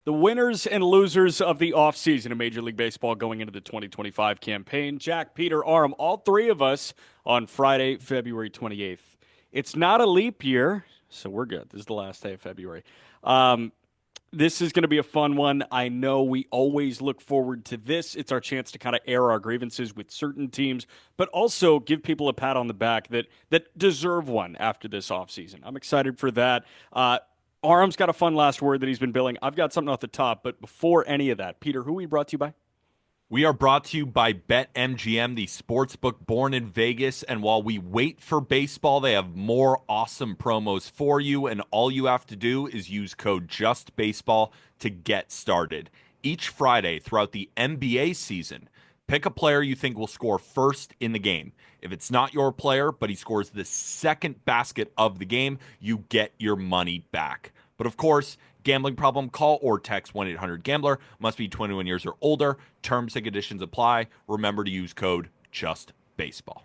The winners and losers of the offseason in Major League Baseball going into the 2025 campaign. Jack, Peter, Aram, all three of us on Friday, February 28th. It's not a leap year, so we're good. This is the last day of February. Um, this is going to be a fun one. I know we always look forward to this. It's our chance to kind of air our grievances with certain teams, but also give people a pat on the back that deserve one after this offseason. I'm excited for that. Aram's got a fun last word that he's been billing. I've got something off the top, but before any of that, Peter, who are we brought to you by? We are brought to you by BetMGM, the sports book born in Vegas. And while we wait for baseball, they have more awesome promos for you. And all you have to do is use code JUSTBASEBALL to get started. Each Friday throughout the NBA season, pick a player you think will score first in the game. If it's not your player, but he scores the second basket of the game, you get your money back. But of course, gambling problem, call or text 1-800-GAMBLER. Must be 21 years or older. Terms and conditions apply. Remember to use code JUSTBASEBALL.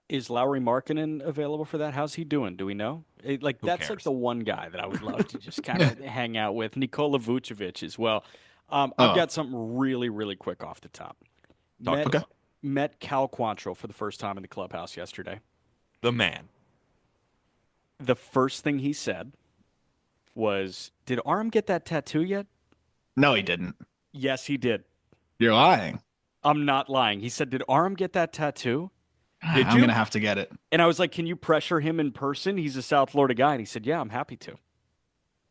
Is Lowry Markkinen available for that? How's he doing? Do we know? Who That's like cares? the one guy that I would love to just kind of hang out with. Nikola Vucevic as well. I've Oh, got something really, really quick off the top. Talk to Met me. okay. met Cal Quantrill for the first time in the clubhouse yesterday. The man. The first thing he said was, "Did Aram get that tattoo yet?" No, he didn't. Yes, he did. You're lying. I'm not lying. He said, "Did Aram get that tattoo?" Did I'm you? gonna have to get it. And I was like, "Can you pressure him in person? He's a South Florida guy." And he said, "Yeah, I'm happy to."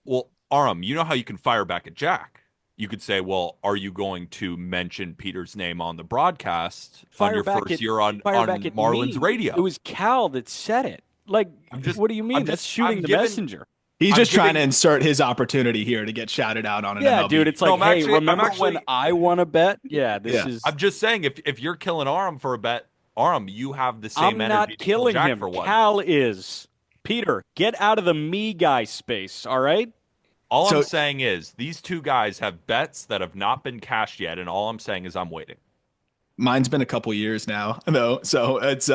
Well, Aram, you know how you can fire back at Jack. You could say, well, are you going to mention Peter's name on the broadcast on Fire your back first at year on, fire back on at Marlins me. It radio? was Cal that said it. Like, I'm just, what do you mean? I'm That's just, shooting the messenger. He's I'm just trying to giving, insert his opportunity here to get shouted out on an Yeah, dude, MLB. it's no, like, hey, I'm remember when actually, I won a bet? Yeah, this Yeah. is. I'm just saying, if you're killing Aram for a bet, Aram, you have the same I'm energy not to kill killing Jack him. for one. Cal is. Peter, get out of the me guy space, all right? All I'm So saying is these two guys have bets that have not been cashed yet, and all I'm saying is I'm waiting. mine's been a couple years now, though. So it's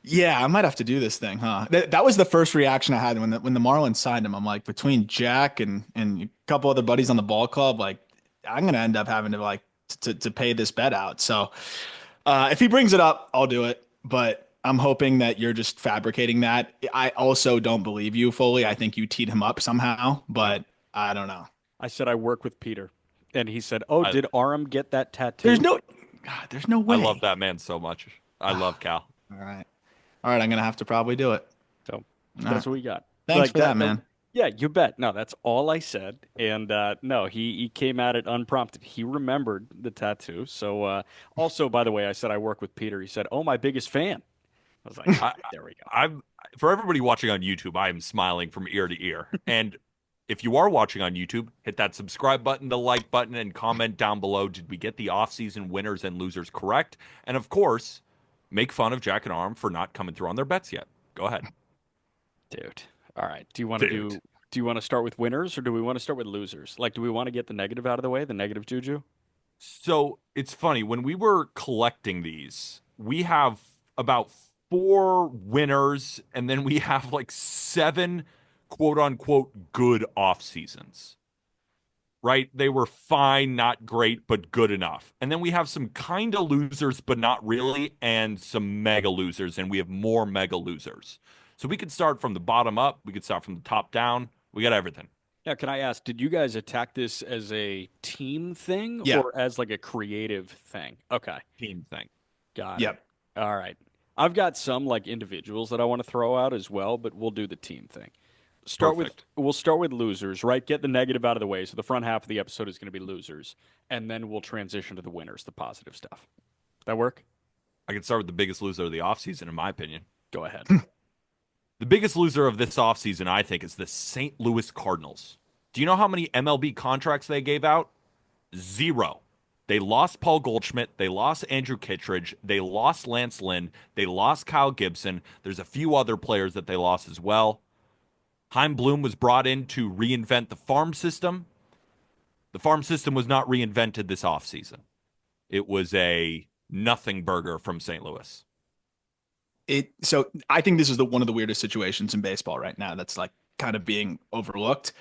yeah, I might have to do this thing, huh? That was the first reaction I had when the Marlins signed him. I'm like, between Jack and a couple other buddies on the ball club, like I'm gonna end up having to like to pay this bet out. So if he brings it up, I'll do it. But I'm hoping that you're just fabricating that. I also don't believe you fully. I think you teed him up somehow, No. but I don't know. I said I work with Peter. And he said, "Oh, I did Aram get that There's tattoo?" no, God, there's no I love way. that man so much. I love Cal. All right. All right. I'm gonna have to probably do it. So All right. that's what we got. Thanks Like for that, that. man. Yeah, you bet. No, that's all I said. And no, he came at it unprompted. He remembered the tattoo. So also, by the way, I said I work with Peter. He said, "Oh, my biggest fan." I was like, I, there we go. I'm for everybody watching on YouTube, I am smiling from ear to ear. And if you are watching on YouTube, hit that subscribe button, the like button, and comment down below. Did we get the offseason winners and losers correct? And of course, make fun of Jack and Arm for not coming through on their bets yet. Go ahead. Dude. All right. Dude. Do you want to start with winners or do we want to start with losers? Like, do we want to get the negative out of the way, the negative juju? So it's funny, when we were collecting these, we have about four winners, and then we have like seven quote unquote good off seasons. Right? They were fine, not great, but good enough. And then we have some kind of losers, but not really, and some mega losers, and we have more mega losers. So we could start from the bottom up, we could start from the top down. We got everything. Yeah, can I ask, did you guys attack this as a team thing Yeah. or as like a creative thing? Okay. Team thing. Got it. Yep. All right. I've got some like individuals that I want to throw out as well, but we'll do the team thing. Perfect. We'll start with losers, right? Get the negative out of the way. So the front half of the episode is going to be losers, and then we'll transition to the winners, the positive stuff. That work? I could start with the biggest loser of the offseason, in my opinion. Go ahead. The biggest loser of this offseason, I think, is the St. Louis Cardinals. Do you know how many MLB contracts they gave out? Zero. They lost Paul Goldschmidt. They lost Andrew Kittredge. They lost Lance Lynn. They lost Kyle Gibson. There's a few other players that they lost as well. Heim Bloom was brought in to reinvent the farm system. The farm system was not reinvented this offseason. It was a nothing burger from St. Louis. So I think this is one of the weirdest situations in baseball right now that's like kind of being overlooked.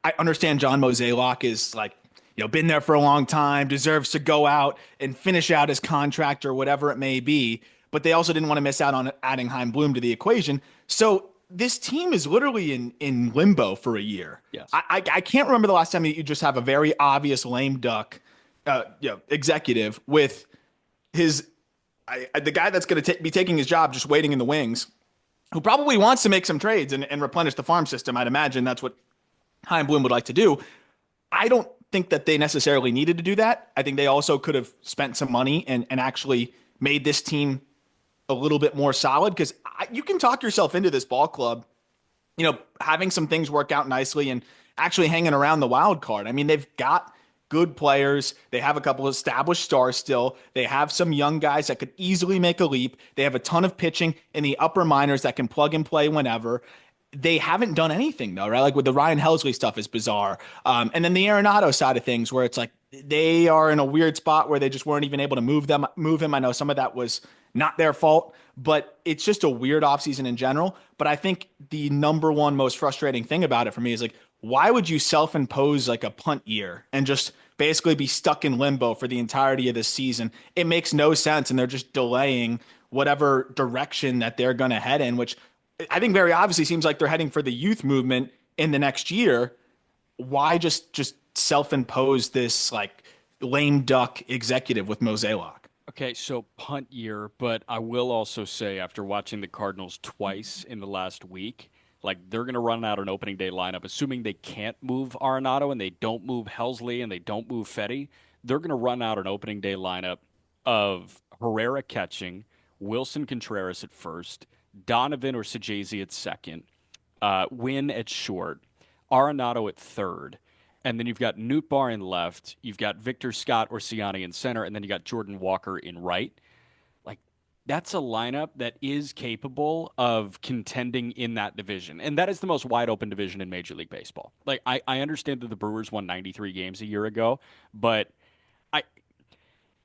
I understand John Mozeliak is like, been there for a long time, deserves to go out and finish out his contract or whatever it may be. But they also didn't want to miss out on adding Chaim Bloom to the equation. So this team is literally in limbo for a year. Yes. I can't remember the last time you just have a very obvious lame duck executive with the guy that's going to be taking his job just waiting in the wings, who probably wants to make some trades and replenish the farm system. I'd imagine that's what Chaim Bloom would like to do. I don't think that they necessarily needed to do that. I think they also could have spent some money and actually made this team a little bit more solid, because you can talk yourself into this ball club, having some things work out nicely and actually hanging around the wild card. I mean, they've got good players. They have a couple of established stars still. They have some young guys that could easily make a leap. They have a ton of pitching in the upper minors that can plug and play whenever. They haven't done anything though, right? Like with the Ryan Helsley stuff is bizarre. And then the Arenado side of things, where it's like they are in a weird spot where they just weren't even able to move him. I know some of that was not their fault, but it's just a weird offseason in general. But I think the number one most frustrating thing about it for me is like, why would you self-impose like a punt year and just basically be stuck in limbo for the entirety of this season? It makes no sense, and they're just delaying whatever direction that they're going to head in, which I think very obviously seems like they're heading for the youth movement in the next year. Why just self-impose this like lame duck executive with Mozeliak? Okay, so punt year, but I will also say after watching the Cardinals twice in the last week, like they're going to run out an opening day lineup, assuming they can't move Arenado and they don't move Helsley and they don't move Fetty. They're going to run out an opening day lineup of Herrera catching, Wilson Contreras at first, Donovan or Sajazi at second, Wynn at short, Arenado at third, and then you've got Nootbaar in left, you've got Victor Scott or Ciani in center, and then you got Jordan Walker in right. Like, that's a lineup that is capable of contending in that division. And that is the most wide open division in Major League Baseball. Like, I understand that the Brewers won 93 games a year ago, but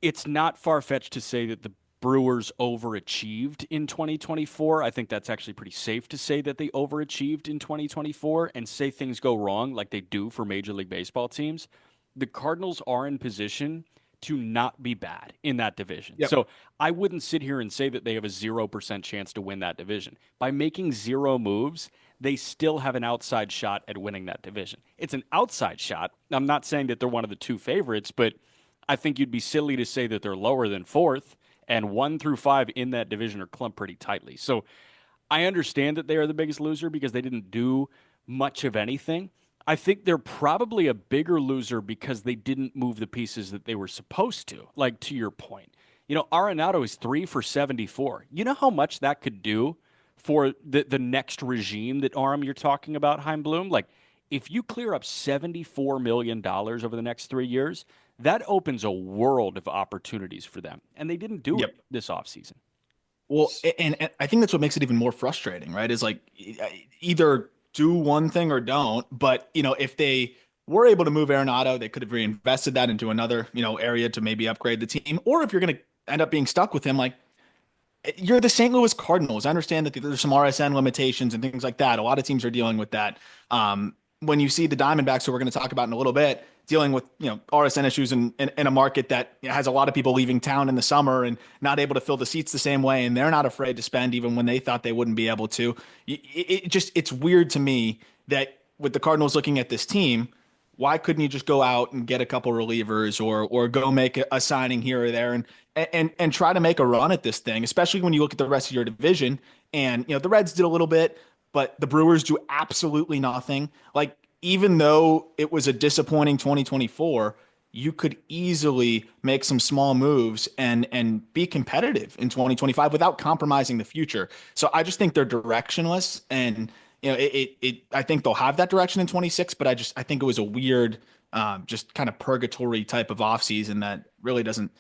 it's not far-fetched to say that the Brewers overachieved in 2024. I think that's actually pretty safe to say that they overachieved in 2024, and say things go wrong like they do for Major League Baseball teams. The Cardinals are in position to not be bad in that division. Yep. So I wouldn't sit here and say that they have a 0% chance to win that division. By making zero moves, they still have an outside shot at winning that division. It's an outside shot. I'm not saying that they're one of the two favorites, but I think you'd be silly to say that they're lower than fourth. And 1 through 5 in that division are clumped pretty tightly. So I understand that they are the biggest loser because they didn't do much of anything. I think they're probably a bigger loser because they didn't move the pieces that they were supposed to. Like, to your point, Arenado is 3 for 74. You know how much that could do for the next regime that Aram you're talking about, Chaim Bloom? Like, if you clear up $74 million over the next 3 years, that opens a world of opportunities for them. And they didn't do it this offseason. Well, and I think that's what makes it even more frustrating, right? Is like either do one thing or don't. But, if they were able to move Arenado, they could have reinvested that into another, area to maybe upgrade the team. Or if you're going to end up being stuck with him, like, you're the St. Louis Cardinals. I understand that there's some RSN limitations and things like that. A lot of teams are dealing with that. When you see the Diamondbacks, who we're going to talk about in a little bit, dealing with RSN issues in a market that has a lot of people leaving town in the summer and not able to fill the seats the same way, and they're not afraid to spend even when they thought they wouldn't be able to. It's weird to me that with the Cardinals looking at this team, why couldn't you just go out and get a couple relievers or go make a signing here or there and try to make a run at this thing, especially when you look at the rest of your division. And the Reds did a little bit, but the Brewers do absolutely nothing. Like, even though it was a disappointing 2024, you could easily make some small moves and be competitive in 2025 without compromising the future. So I just think they're directionless, and I think they'll have that direction in 26, but I think it was a weird, just kind of purgatory type of offseason that really doesn't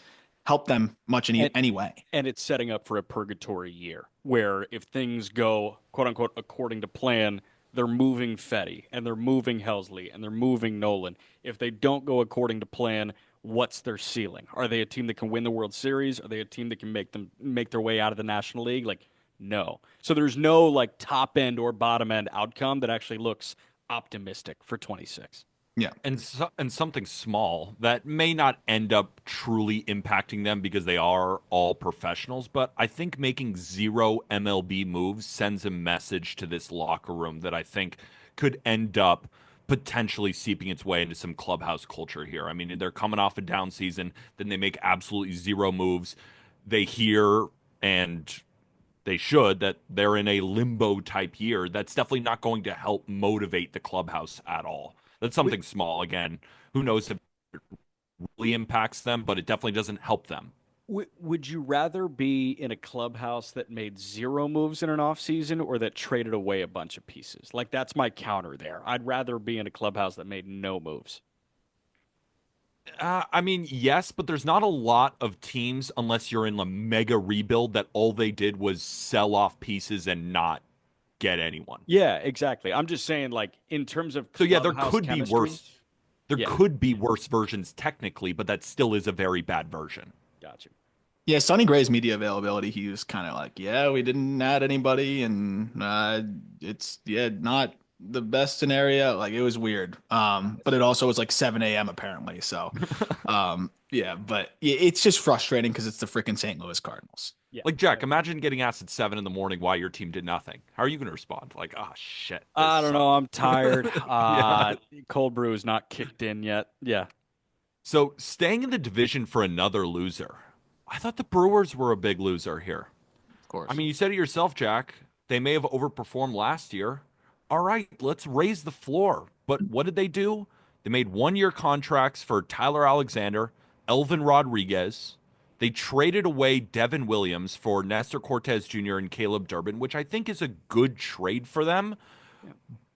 help them much in any way. And it's setting up for a purgatory year where if things go, quote unquote, according to plan, they're moving Fetty and they're moving Helsley and they're moving Nolan. If they don't go according to plan, what's their ceiling? Are they a team that can win the World Series? Are they a team that can make their way out of the National League? Like, no. So there's no like top end or bottom end outcome that actually looks optimistic for 26. Yeah. And something small that may not end up truly impacting them because they are all professionals, but I think making zero MLB moves sends a message to this locker room that I think could end up potentially seeping its way into some clubhouse culture here. I mean, they're coming off a down season, then they make absolutely zero moves. They hear, and they should, that they're in a limbo type year. That's definitely not going to help motivate the clubhouse at all. That's something small. Again, who knows if it really impacts them, but it definitely doesn't help them. Would you rather be in a clubhouse that made zero moves in an offseason or that traded away a bunch of pieces? Like, that's my counter there. I'd rather be in a clubhouse that made no moves. I mean, yes, but there's not a lot of teams, unless you're in a mega rebuild, that all they did was sell off pieces and not get anyone. Yeah, exactly. I'm just saying, like, in terms of So yeah, there clubhouse could be chemistry. worse. There Yeah, could be worse versions technically, but that still is a very bad version. got you. Yeah, Sonny Gray's media availability, he was kind of like, yeah, we didn't add anybody, and it's not the best scenario. Like it was weird. But it also was like 7 a.m. apparently. So, yeah, but it's just frustrating because it's the freaking St. Louis Cardinals. Yeah. Like Jack, imagine getting asked at 7 in the morning why your team did nothing. How are you going to respond? Like, oh shit, I this don't sucks. know. I'm tired. Yeah. Cold brew is not kicked in yet. Yeah. So staying in the division for another loser. I thought the Brewers were a big loser here. Of course. I mean, you said it yourself, Jack. They may have overperformed last year. All right, let's raise the floor. But what did they do? They made 1 year contracts for Tyler Alexander, Elvin Rodriguez. They traded away Devin Williams for Nestor Cortez Jr. and Caleb Durbin, which I think is a good trade for them. Yeah.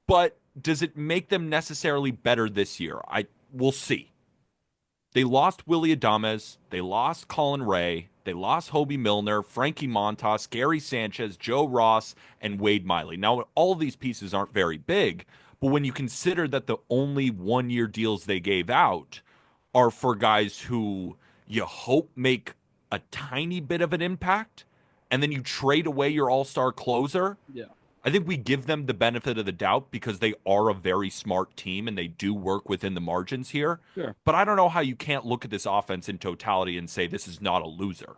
But does it make them necessarily better this year? We'll see. They lost Willie Adames. They lost Colin Ray. They lost Hobie Milner, Frankie Montas, Gary Sanchez, Joe Ross, and Wade Miley. Now, all of these pieces aren't very big, but when you consider that the only 1 year deals they gave out are for guys who you hope make a tiny bit of an impact, and then you trade away your all-star closer, Yeah. I think we give them the benefit of the doubt because they are a very smart team and they do work within the margins here. Sure. But I don't know how you can't look at this offense in totality and say this is not a loser.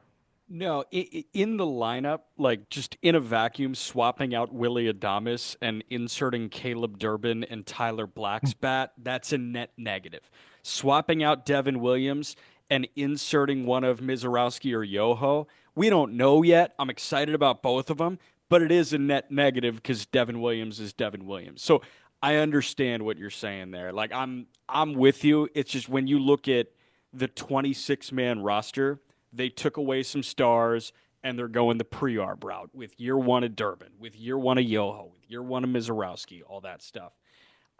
No, in the lineup, like just in a vacuum, swapping out Willie Adames and inserting Caleb Durbin and Tyler Black's bat, that's a net negative. Swapping out Devin Williams and inserting one of Mizorowski or Yoho, we don't know yet. I'm excited about both of them, but it is a net negative because Devin Williams is Devin Williams. So I understand what you're saying there. Like I'm with you. It's just when you look at the 26-man roster, they took away some stars and they're going the pre-arb route with year one of Durbin, with year one of Yoho, with year one of Mizorowski, all that stuff.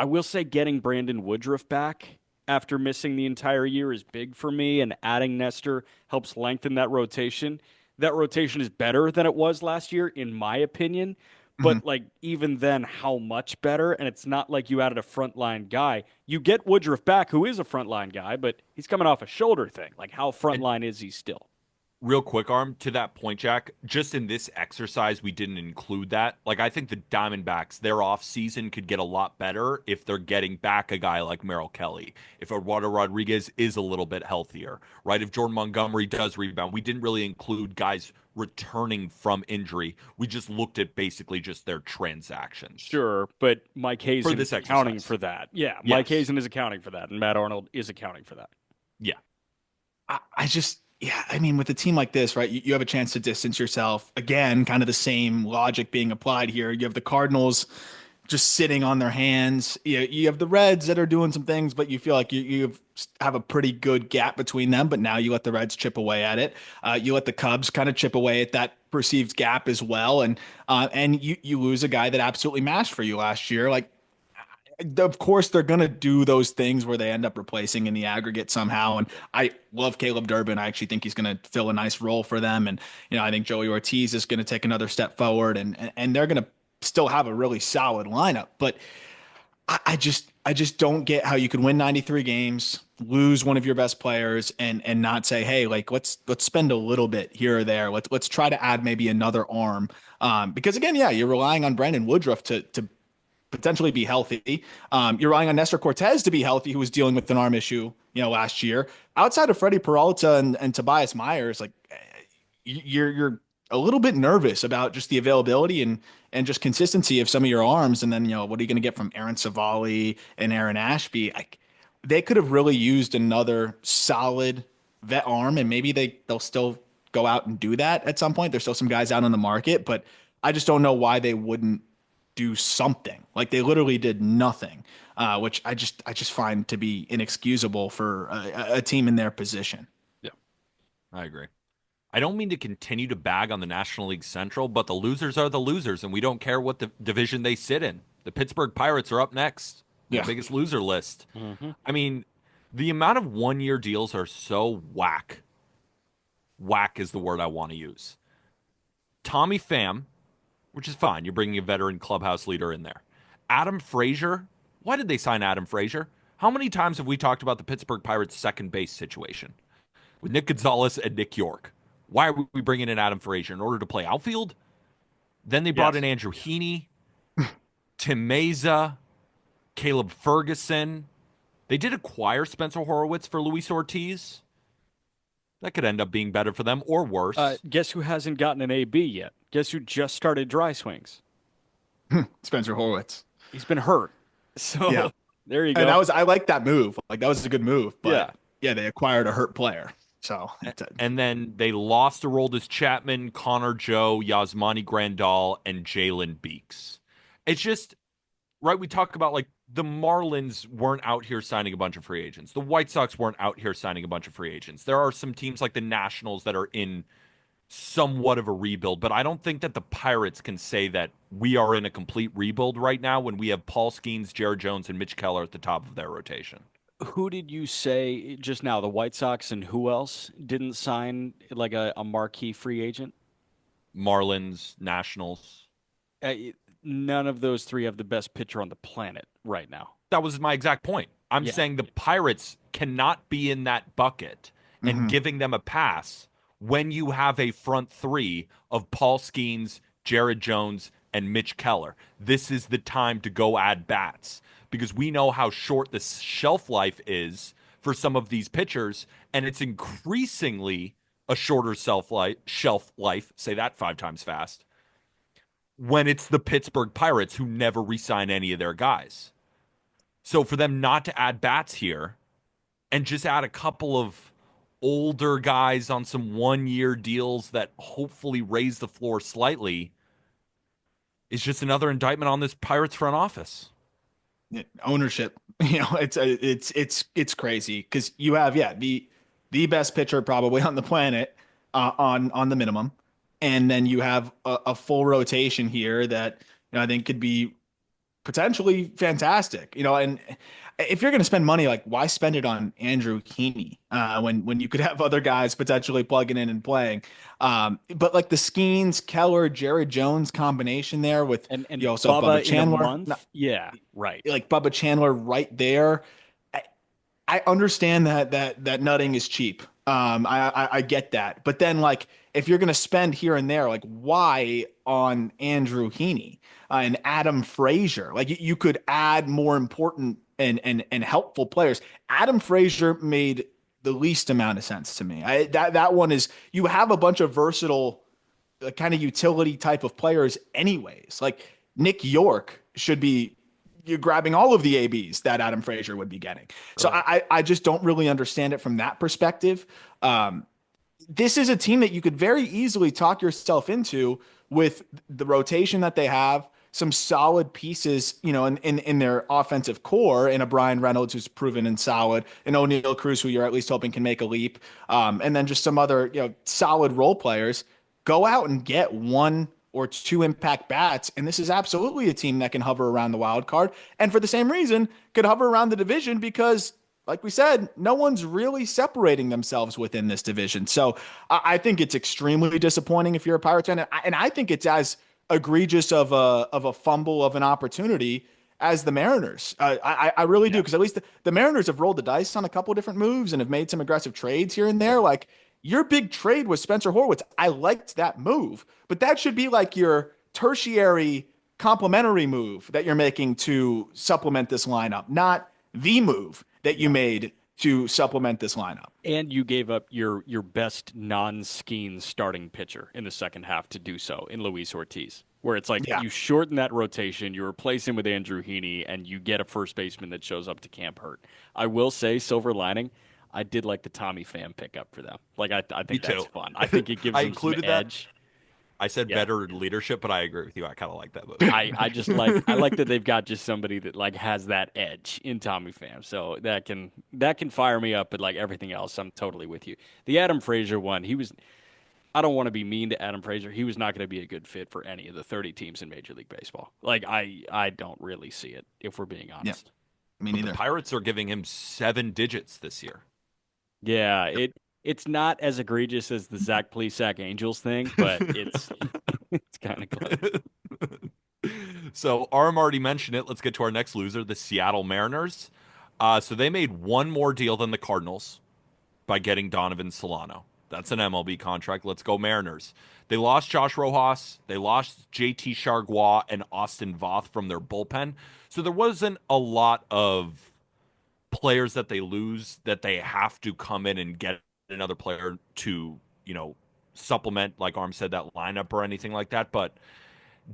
I will say getting Brandon Woodruff back after missing the entire year is big for me, and adding Nestor helps lengthen that rotation. That rotation is better than it was last year, in my opinion. Mhm. But like even then, how much better? And it's not like you added a frontline guy. You get Woodruff back, who is a frontline guy, but he's coming off a shoulder thing. Like how frontline is he still? Real quick, Arm, to that point, Jack, just in this exercise, we didn't include that. Like, I think the Diamondbacks, their off season could get a lot better if they're getting back a guy like Merrill Kelly, if Eduardo Rodriguez is a little bit healthier, right? If Jordan Montgomery does rebound. We didn't really include guys returning from injury. We just looked at basically just their transactions. Sure, but Mike Hazen For this is accounting exercise. for that. Yeah, Yes. Mike Hazen is accounting for that, and Matt Arnold is accounting for that. Yeah. I just, yeah, I mean, with a team like this, right, you have a chance to distance yourself. Again, kind of the same logic being applied here. You have the Cardinals just sitting on their hands. You have the Reds that are doing some things, but you feel like you have a pretty good gap between them. But now you let the Reds chip away at it. You let the Cubs kind of chip away at that perceived gap as well. And you lose a guy that absolutely mashed for you last year. Like, of course, they're going to do those things where they end up replacing in the aggregate somehow. And I love Caleb Durbin. I actually think he's going to fill a nice role for them. And, I think Joey Ortiz is going to take another step forward, and they're going to still have a really solid lineup. But I just don't get how you could win 93 games, lose one of your best players, and not say, hey, like let's spend a little bit here or there. Let's try to add maybe another arm. Because again, yeah, you're relying on Brandon Woodruff to potentially be healthy. You're relying on Nestor Cortez to be healthy, who was dealing with an arm issue, last year. Outside of Freddie Peralta and Tobias Myers, like you're a little bit nervous about just the availability and just consistency of some of your arms. And then, what are you going to get from Aaron Savali and Aaron Ashby? They could have really used another solid vet arm, and maybe they'll still go out and do that at some point. There's still some guys out on the market, but I just don't know why they wouldn't do something. Like they literally did nothing, which I just find to be inexcusable for a team in their position. Yeah, I agree. I don't mean to continue to bag on the National League Central, but the losers are the losers, and we don't care what the division they sit in. The Pittsburgh Pirates are up next. The biggest loser list. Mm-hmm. I mean, the amount of one-year deals are so whack. Whack is the word I want to use. Tommy Pham, which is fine. You're bringing a veteran clubhouse leader in there. Adam Frazier. Why did they sign Adam Frazier? How many times have we talked about the Pittsburgh Pirates' second base situation with Nick Gonzalez and Nick York? Why are we bringing in Adam Frazier? In order to play outfield? Then they brought in Andrew Heaney, Tim Meza, Caleb Ferguson. They did acquire Spencer Horowitz for Luis Ortiz. That could end up being better for them or worse. Guess who hasn't gotten an AB yet? Guess who just started dry swings? Spencer Horowitz. He's been hurt. So there you go. And I like that move. Like that was a good move. But they acquired a hurt player. So and then they lost Aroldis Chapman, Connor Joe, Yasmani Grandal, and Jalen Beeks. It's just right. We talk about like the Marlins weren't out here signing a bunch of free agents. The White Sox weren't out here signing a bunch of free agents. There are some teams like the Nationals that are in somewhat of a rebuild, but I don't think that the Pirates can say that we are in a complete rebuild right now when we have Paul Skeens, Jared Jones, and Mitch Keller at the top of their rotation. Who did you say just now? The White Sox and who else didn't sign like a marquee free agent? Marlins, Nationals. None of those three have the best pitcher on the planet right now. That was my exact point. I'm saying the Pirates cannot be in that bucket and giving them a pass when you have a front three of Paul Skeens, Jared Jones, and Mitch Keller. This is the time to go add bats because we know how short the shelf life is for some of these pitchers, and it's increasingly a shorter shelf life, say that 5 times fast, when it's the Pittsburgh Pirates who never re-sign any of their guys. So for them not to add bats here and just add a couple of older guys on some one-year deals that hopefully raise the floor slightly is just another indictment on this Pirates front office. Ownership, it's crazy because you have the best pitcher probably on the planet on the minimum, and then you have a full rotation here that I think could be potentially fantastic. And if you're going to spend money, like why spend it on Andrew Heaney when you could have other guys potentially plugging in and playing? But like the Skeens, Keller, Jared Jones combination there with and so Bubba Chandler, right, like Bubba Chandler right there. I understand that nutting is cheap. I get that, but then like if you're going to spend here and there, like why on Andrew Heaney and Adam Frazier? Like you could add more important and helpful players. Adam Frazier made the least amount of sense to me. That one is, you have a bunch of versatile kind of utility type of players anyways. Like Nick York should be you're grabbing all of the ABs that Adam Frazier would be getting. So I just don't really understand it from that perspective. This is a team that you could very easily talk yourself into with the rotation that they have, some solid pieces, in their offensive core, in a Brian Reynolds who's proven and solid, and O'Neal Cruz who you're at least hoping can make a leap, and then just some other solid role players. Go out and get 1 or 2 impact bats, and this is absolutely a team that can hover around the wild card, and for the same reason could hover around the division because, like we said, no one's really separating themselves within this division. So I think it's extremely disappointing if you're a Pirates fan, and I think it's as egregious of a fumble of an opportunity as the Mariners. I really do, because at least the Mariners have rolled the dice on a couple of different moves and have made some aggressive trades here and there. Like your big trade was Spencer Horwitz. I liked that move, but that should be like your tertiary complementary move that you're making to supplement this lineup, not the move that you made to supplement this lineup. And you gave up your best non-Skeen starting pitcher in the second half to do so in Luis Ortiz, where it's like Yeah. you shorten that rotation, you replace him with Andrew Heaney, and you get a first baseman that shows up to camp hurt. I will say, silver lining, I did like the Tommy Pham pickup for them. Like I Me think that's too. fun. I think it gives I them some included that. edge. I said Yeah. better leadership, but I agree with you. I kind of like that move. I just like that they've got just somebody that like has that edge in Tommy Pham. So that can fire me up, but like everything else, I'm totally with you. The Adam Frazier one, I don't want to be mean to Adam Frazier. He was not going to be a good fit for any of the 30 teams in Major League Baseball. Like I don't really see it if we're being Yeah. honest. Me But neither. the Pirates are giving him 7 digits this year. Yeah, it's not as egregious as the Zach Plesac Angels thing, but it's kind of close. So Aram already mentioned it. Let's get to our next loser, the Seattle Mariners. So they made one more deal than the Cardinals by getting Donovan Solano. That's an MLB contract. Let's go Mariners. They lost Josh Rojas. They lost JT Chargois and Austin Voth from their bullpen. So there wasn't a lot of players that they lose that they have to come in and get another player to, supplement, like Arm said, that lineup or anything like that. But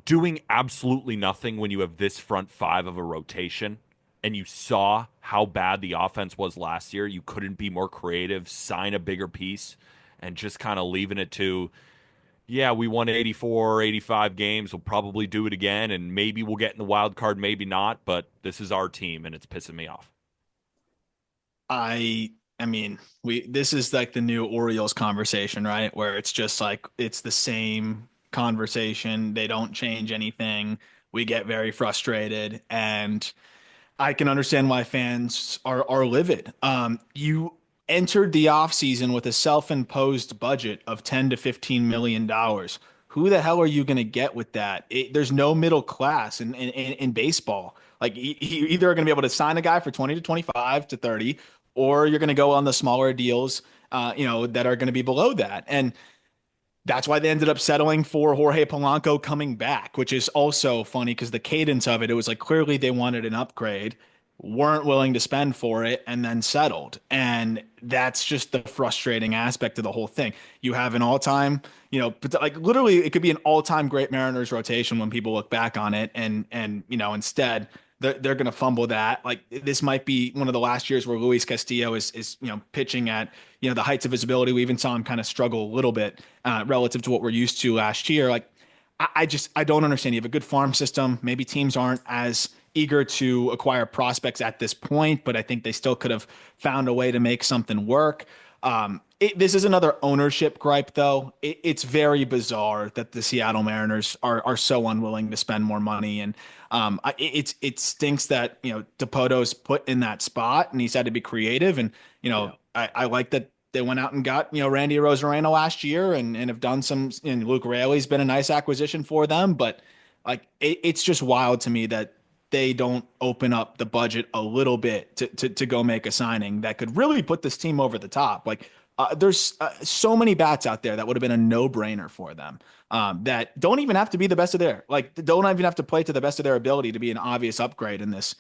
doing absolutely nothing when you have this front five of a rotation and you saw how bad the offense was last year, you couldn't be more creative, sign a bigger piece, and just kind of leaving it to, yeah, we won 84, 85 games. We'll probably do it again, and maybe we'll get in the wild card, maybe not, but this is our team, and it's pissing me off. I mean, this is like the new Orioles conversation, right? Where it's just like it's the same conversation. They don't change anything. We get very frustrated, and I can understand why fans are livid. You entered the offseason with a self-imposed budget of 10 to 15 million dollars. Who the hell are you going to get with that? There's no middle class in baseball. Like you either are going to be able to sign a guy for 20 to 25 to 30, or you're going to go on the smaller deals, that are going to be below that. And that's why they ended up settling for Jorge Polanco coming back, which is also funny because the cadence of it was like clearly they wanted an upgrade, weren't willing to spend for it, and then settled. And that's just the frustrating aspect of the whole thing. You have an all-time, like literally it could be an all-time great Mariners rotation when people look back on it, and instead they're going to fumble that. Like this might be one of the last years where Luis Castillo is pitching at the heights of his ability. We even saw him kind of struggle a little bit relative to what we're used to last year. Like I don't understand. You have a good farm system. Maybe teams aren't as eager to acquire prospects at this point, but I think they still could have found a way to make something work. This is another ownership gripe, though. It's very bizarre that the Seattle Mariners are so unwilling to spend more money, and it stinks that Dipoto's put in that spot, and he's had to be creative. And I like that they went out and got Randy Arozarena last year, and have done some. And Luke Raley's been a nice acquisition for them, but like it's just wild to me that they don't open up the budget a little bit to go make a signing that could really put this team over the top. Like there's so many bats out there that would have been a no-brainer for them, that don't even have to be the best of don't even have to play to the best of their ability to be an obvious upgrade in this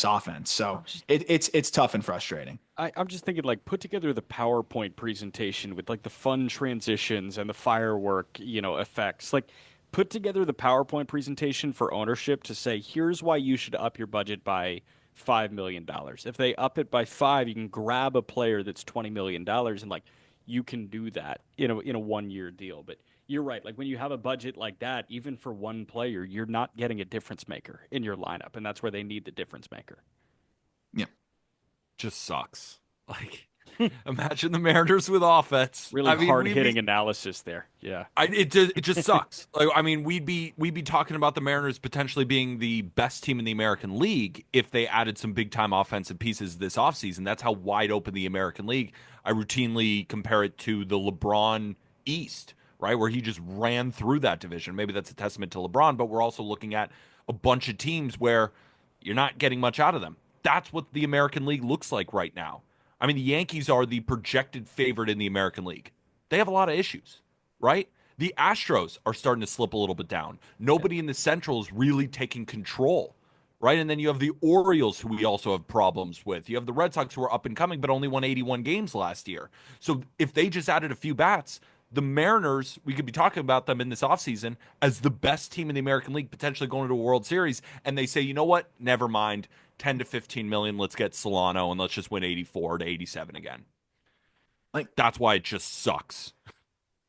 offense. So it's tough and frustrating. I'm just thinking like put together the PowerPoint presentation with like the fun transitions and the firework, effects. Like put together the PowerPoint presentation for ownership to say, here's why you should up your budget by $5 million. If they up it by five, you can grab a player that's $20 million and like you can do that in a 1 year deal. But you're right. Like when you have a budget like that, even for one player, you're not getting a difference maker in your lineup. And that's where they need the difference maker. Yeah. Just sucks. Like, imagine the Mariners with offense. Really hard hitting analysis there. Yeah. It just sucks. Like, I mean, we'd be talking about the Mariners potentially being the best team in the American League if they added some big time offensive pieces this offseason. That's how wide open the American League. I routinely compare it to the LeBron East, right? Where he just ran through that division. Maybe that's a testament to LeBron, but we're also looking at a bunch of teams where you're not getting much out of them. That's what the American League looks like right now. I mean, the Yankees are the projected favorite in the American League. They have a lot of issues, right? The Astros are starting to slip a little bit down. Nobody in the Central is really taking control, right? And then you have the Orioles, who we also have problems with. You have the Red Sox, who are up and coming, but only won 81 games last year. So if they just added a few bats, the Mariners, we could be talking about them in this offseason as the best team in the American League, potentially going to a World Series. And they say, you know what? Never mind. 10 to 15 million. Let's get Solano and let's just win 84 to 87 again. Like, that's why it just sucks.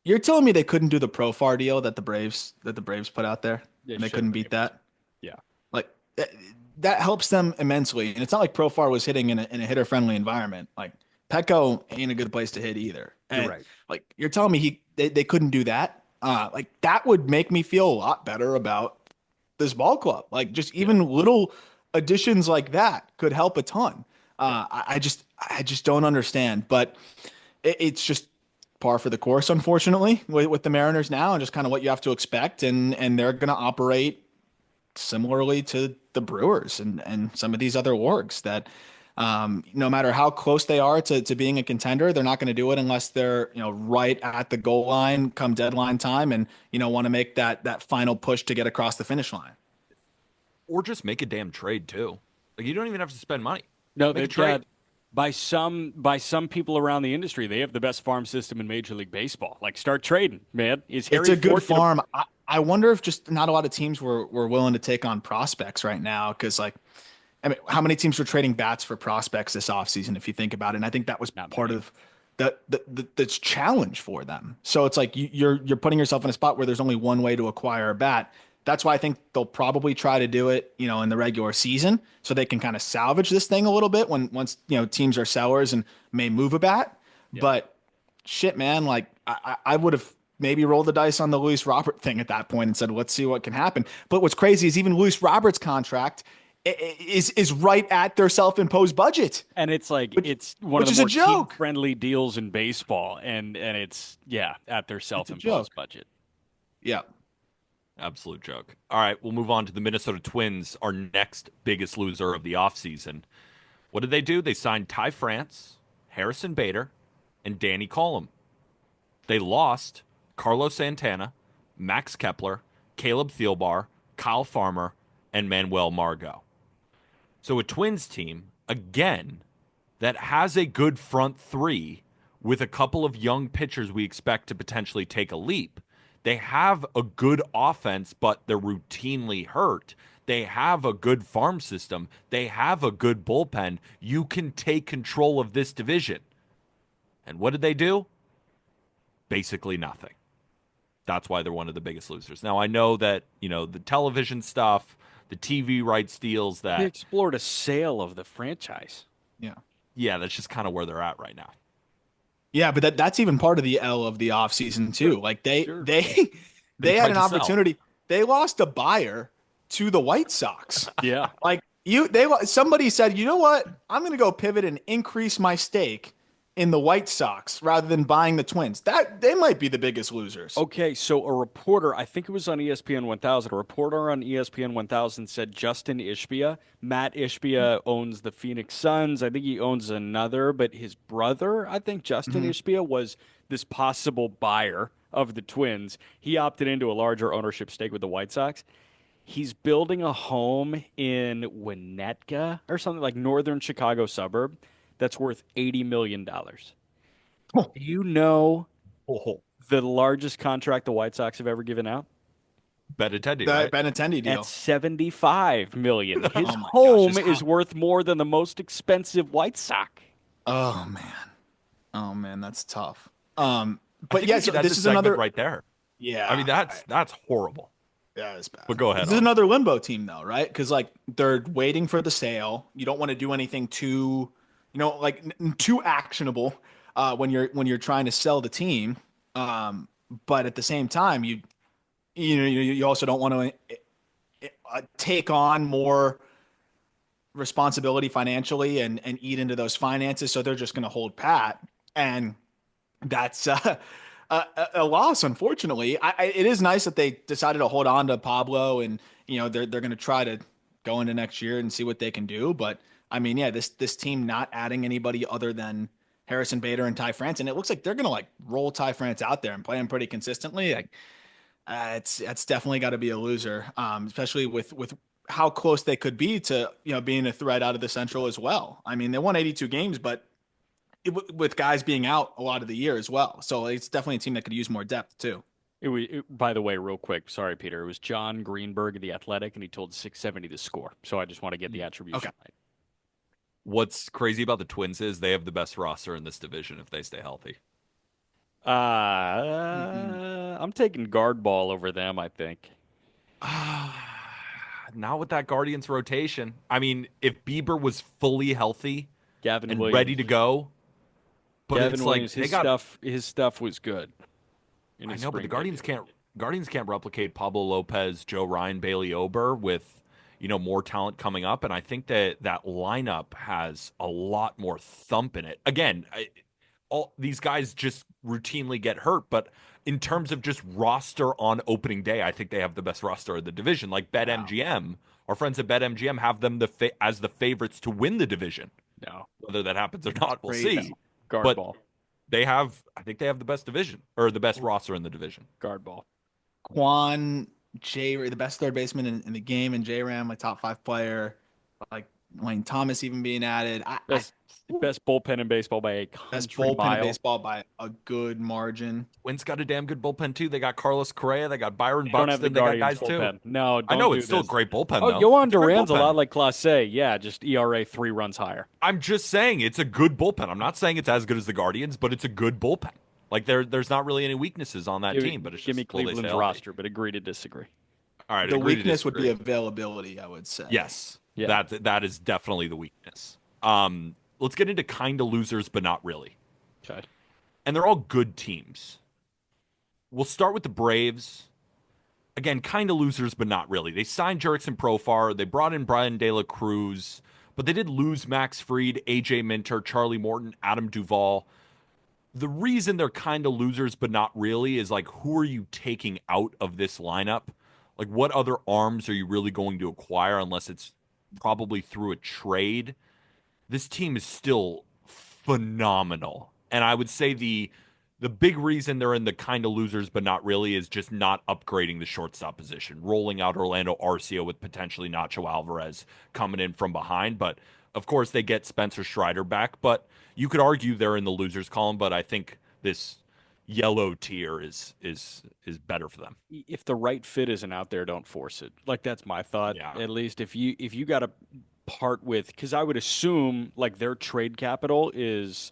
You're telling me they couldn't do the Profar deal that the Braves put out there, and they should couldn't be beat able that? Yeah. Like that helps them immensely. And it's not like Profar was hitting in a hitter friendly environment. Like Petco ain't a good place to hit either. And You're right. like you're telling me they couldn't do that. Like that would make me feel a lot better about this ball club. Like just even little additions like that could help a ton. I just don't understand, but it's just par for the course, unfortunately, with the Mariners now, and just kind of what you have to expect. And they're going to operate similarly to the Brewers and some of these other orgs that, no matter how close they are to being a contender, they're not going to do it unless they're, right at the goal line come deadline time and, want to make that final push to get across the finish line. Or just make a damn trade too. Like you don't even have to spend money. No, Make a they've trade. got by some people around the industry, they have the best farm system in Major League Baseball. Like, start trading, man. It's a good farm. I wonder if just not a lot of teams were willing to take on prospects right now because, like, I mean, how many teams were trading bats for prospects this offseason, if you think about it? And I think that was part of the challenge for them. So it's like you're putting yourself in a spot where there's only one way to acquire a bat. That's why I think they'll probably try to do it, in the regular season, so they can kind of salvage this thing a little bit once teams are sellers and may move a bat. Yeah. But shit, man, like I would have maybe rolled the dice on the Luis Robert thing at that point and said, let's see what can happen. But what's crazy is even Luis Robert's contract is right at their self-imposed budget, and it's like it's one of the more team-friendly deals in baseball, and it's at their self-imposed budget. Yeah. Absolute joke. All right, we'll move on to the Minnesota Twins, our next biggest loser of the offseason. What did they do? They signed Ty France, Harrison Bader, and Danny Coulombe. They lost Carlos Santana, Max Kepler, Caleb Thielbar, Kyle Farmer, and Manuel Margot. So a Twins team, again, that has a good front three with a couple of young pitchers we expect to potentially take a leap. They have a good offense, but they're routinely hurt. They have a good farm system. They have a good bullpen. You can take control of this division. And what did they do? Basically nothing. That's why they're one of the biggest losers. Now, I know that, the television stuff, the TV rights deals that... They explored a sale of the franchise. Yeah. Yeah, that's just kind of where they're at right now. Yeah, but that's even part of the L of the offseason too. Sure. Like they had an opportunity. Sell. They lost a buyer to the White Sox. Yeah. Like somebody said, you know what? I'm going to go pivot and increase my stake in the White Sox rather than buying the Twins. That they might be the biggest losers. Okay, so a reporter, I think it was on ESPN 1000, a reporter on ESPN 1000 said Justin Ishbia, Matt Ishbia owns the Phoenix Suns. I think he owns another, but his brother, I think Justin Ishbia, was this possible buyer of the Twins. He opted into a larger ownership stake with the White Sox. He's building a home in Winnetka or something, like northern Chicago suburb, that's worth $80 million. Oh. Do you know the largest contract the White Sox have ever given out? Benintendi, right? Benintendi deal. That's $75 million. His home is worth more than the most expensive White Sox. Oh man, that's tough. But yeah, so this is another right there. Yeah, I mean that's horrible. Yeah, it's bad. But go ahead. This is another limbo team though, right? Because like they're waiting for the sale. You don't want to do anything too, too actionable when you're trying to sell the team. But at the same time, you also don't want to take on more responsibility financially and eat into those finances. So they're just going to hold pat, and that's a loss, unfortunately. It is nice that they decided to hold on to Pablo, and they're going to try to go into next year and see what they can do. But I mean, yeah, this team not adding anybody other than Harrison Bader and Ty France, and it looks like they're gonna like roll Ty France out there and play him pretty consistently. Like, it's definitely got to be a loser, especially with how close they could be to being a threat out of the Central as well. I mean, they won 82 games, but with guys being out a lot of the year as well, so it's definitely a team that could use more depth too. By the way, real quick, sorry, Peter. It was John Greenberg of The Athletic, and he told 670 to score. So I just want to get the attribution Okay. right. What's crazy about the Twins is they have the best roster in this division if they stay healthy. I'm taking guard ball over them, I think. Not with that Guardians rotation. I mean, if Bieber was fully healthy Gavin and Williams. ready to go, but Gavin it's Williams, like they got. his stuff was good. I know, but the Guardians can't replicate Pablo Lopez, Joe Ryan, Bailey Ober with more talent coming up, and I think that lineup has a lot more thump in it. Again, all these guys just routinely get hurt, but in terms of just roster on opening day, I think they have the best roster of the division. Like BetMGM, our friends at BetMGM have them as the favorites to win the division. No. Whether that happens or not, we'll Great. see. Guard But ball. I think they have the best division or the best roster in the division. Guard ball. Quan the best third baseman in the game, and J Ram, my top 5 player, like Wayne Thomas even being added. Best bullpen in baseball by a Best country bullpen mile. in baseball by a good margin. Twins got a damn good bullpen too. They got Carlos Correa, they got Byron They don't have the Buxton, they got Guardians guys bullpen. too. No, I don't know do it's still a this. great bullpen Oh, though. Yohan It's a great Duran's a bullpen. lot like Clase. Yeah, just ERA 3 runs higher. I'm just saying it's a good bullpen. I'm not saying it's as good as the Guardians, but it's a good bullpen. Like there's not really any weaknesses on that team, but it's Give just me will they stay Cleveland's healthy? roster, but agree to disagree. All right, The agree to weakness would be disagree. availability, I would say. Yes, Yeah. that is definitely the weakness. Let's get into kind of losers, but not really. Okay. And they're all good teams. We'll start with the Braves. Again, kind of losers, but not really. They signed Jurickson Profar. They brought in Brian De La Cruz, but they did lose Max Fried, AJ Minter, Charlie Morton, Adam Duvall. The reason they're kind of losers, but not really, is like, who are you taking out of this lineup? Like, what other arms are you really going to acquire unless it's probably through a trade? This team is still phenomenal. And I would say the big reason they're in the kind of losers, but not really, is just not upgrading the shortstop position, rolling out Orlando Arcia with potentially Nacho Alvarez coming in from behind. But of course, they get Spencer Strider back. But you could argue they're in the losers column. But I think this yellow tier is better for them. If the right fit isn't out there, don't force it. Like that's my thought. Yeah. At least if you got to part with, because I would assume like their trade capital is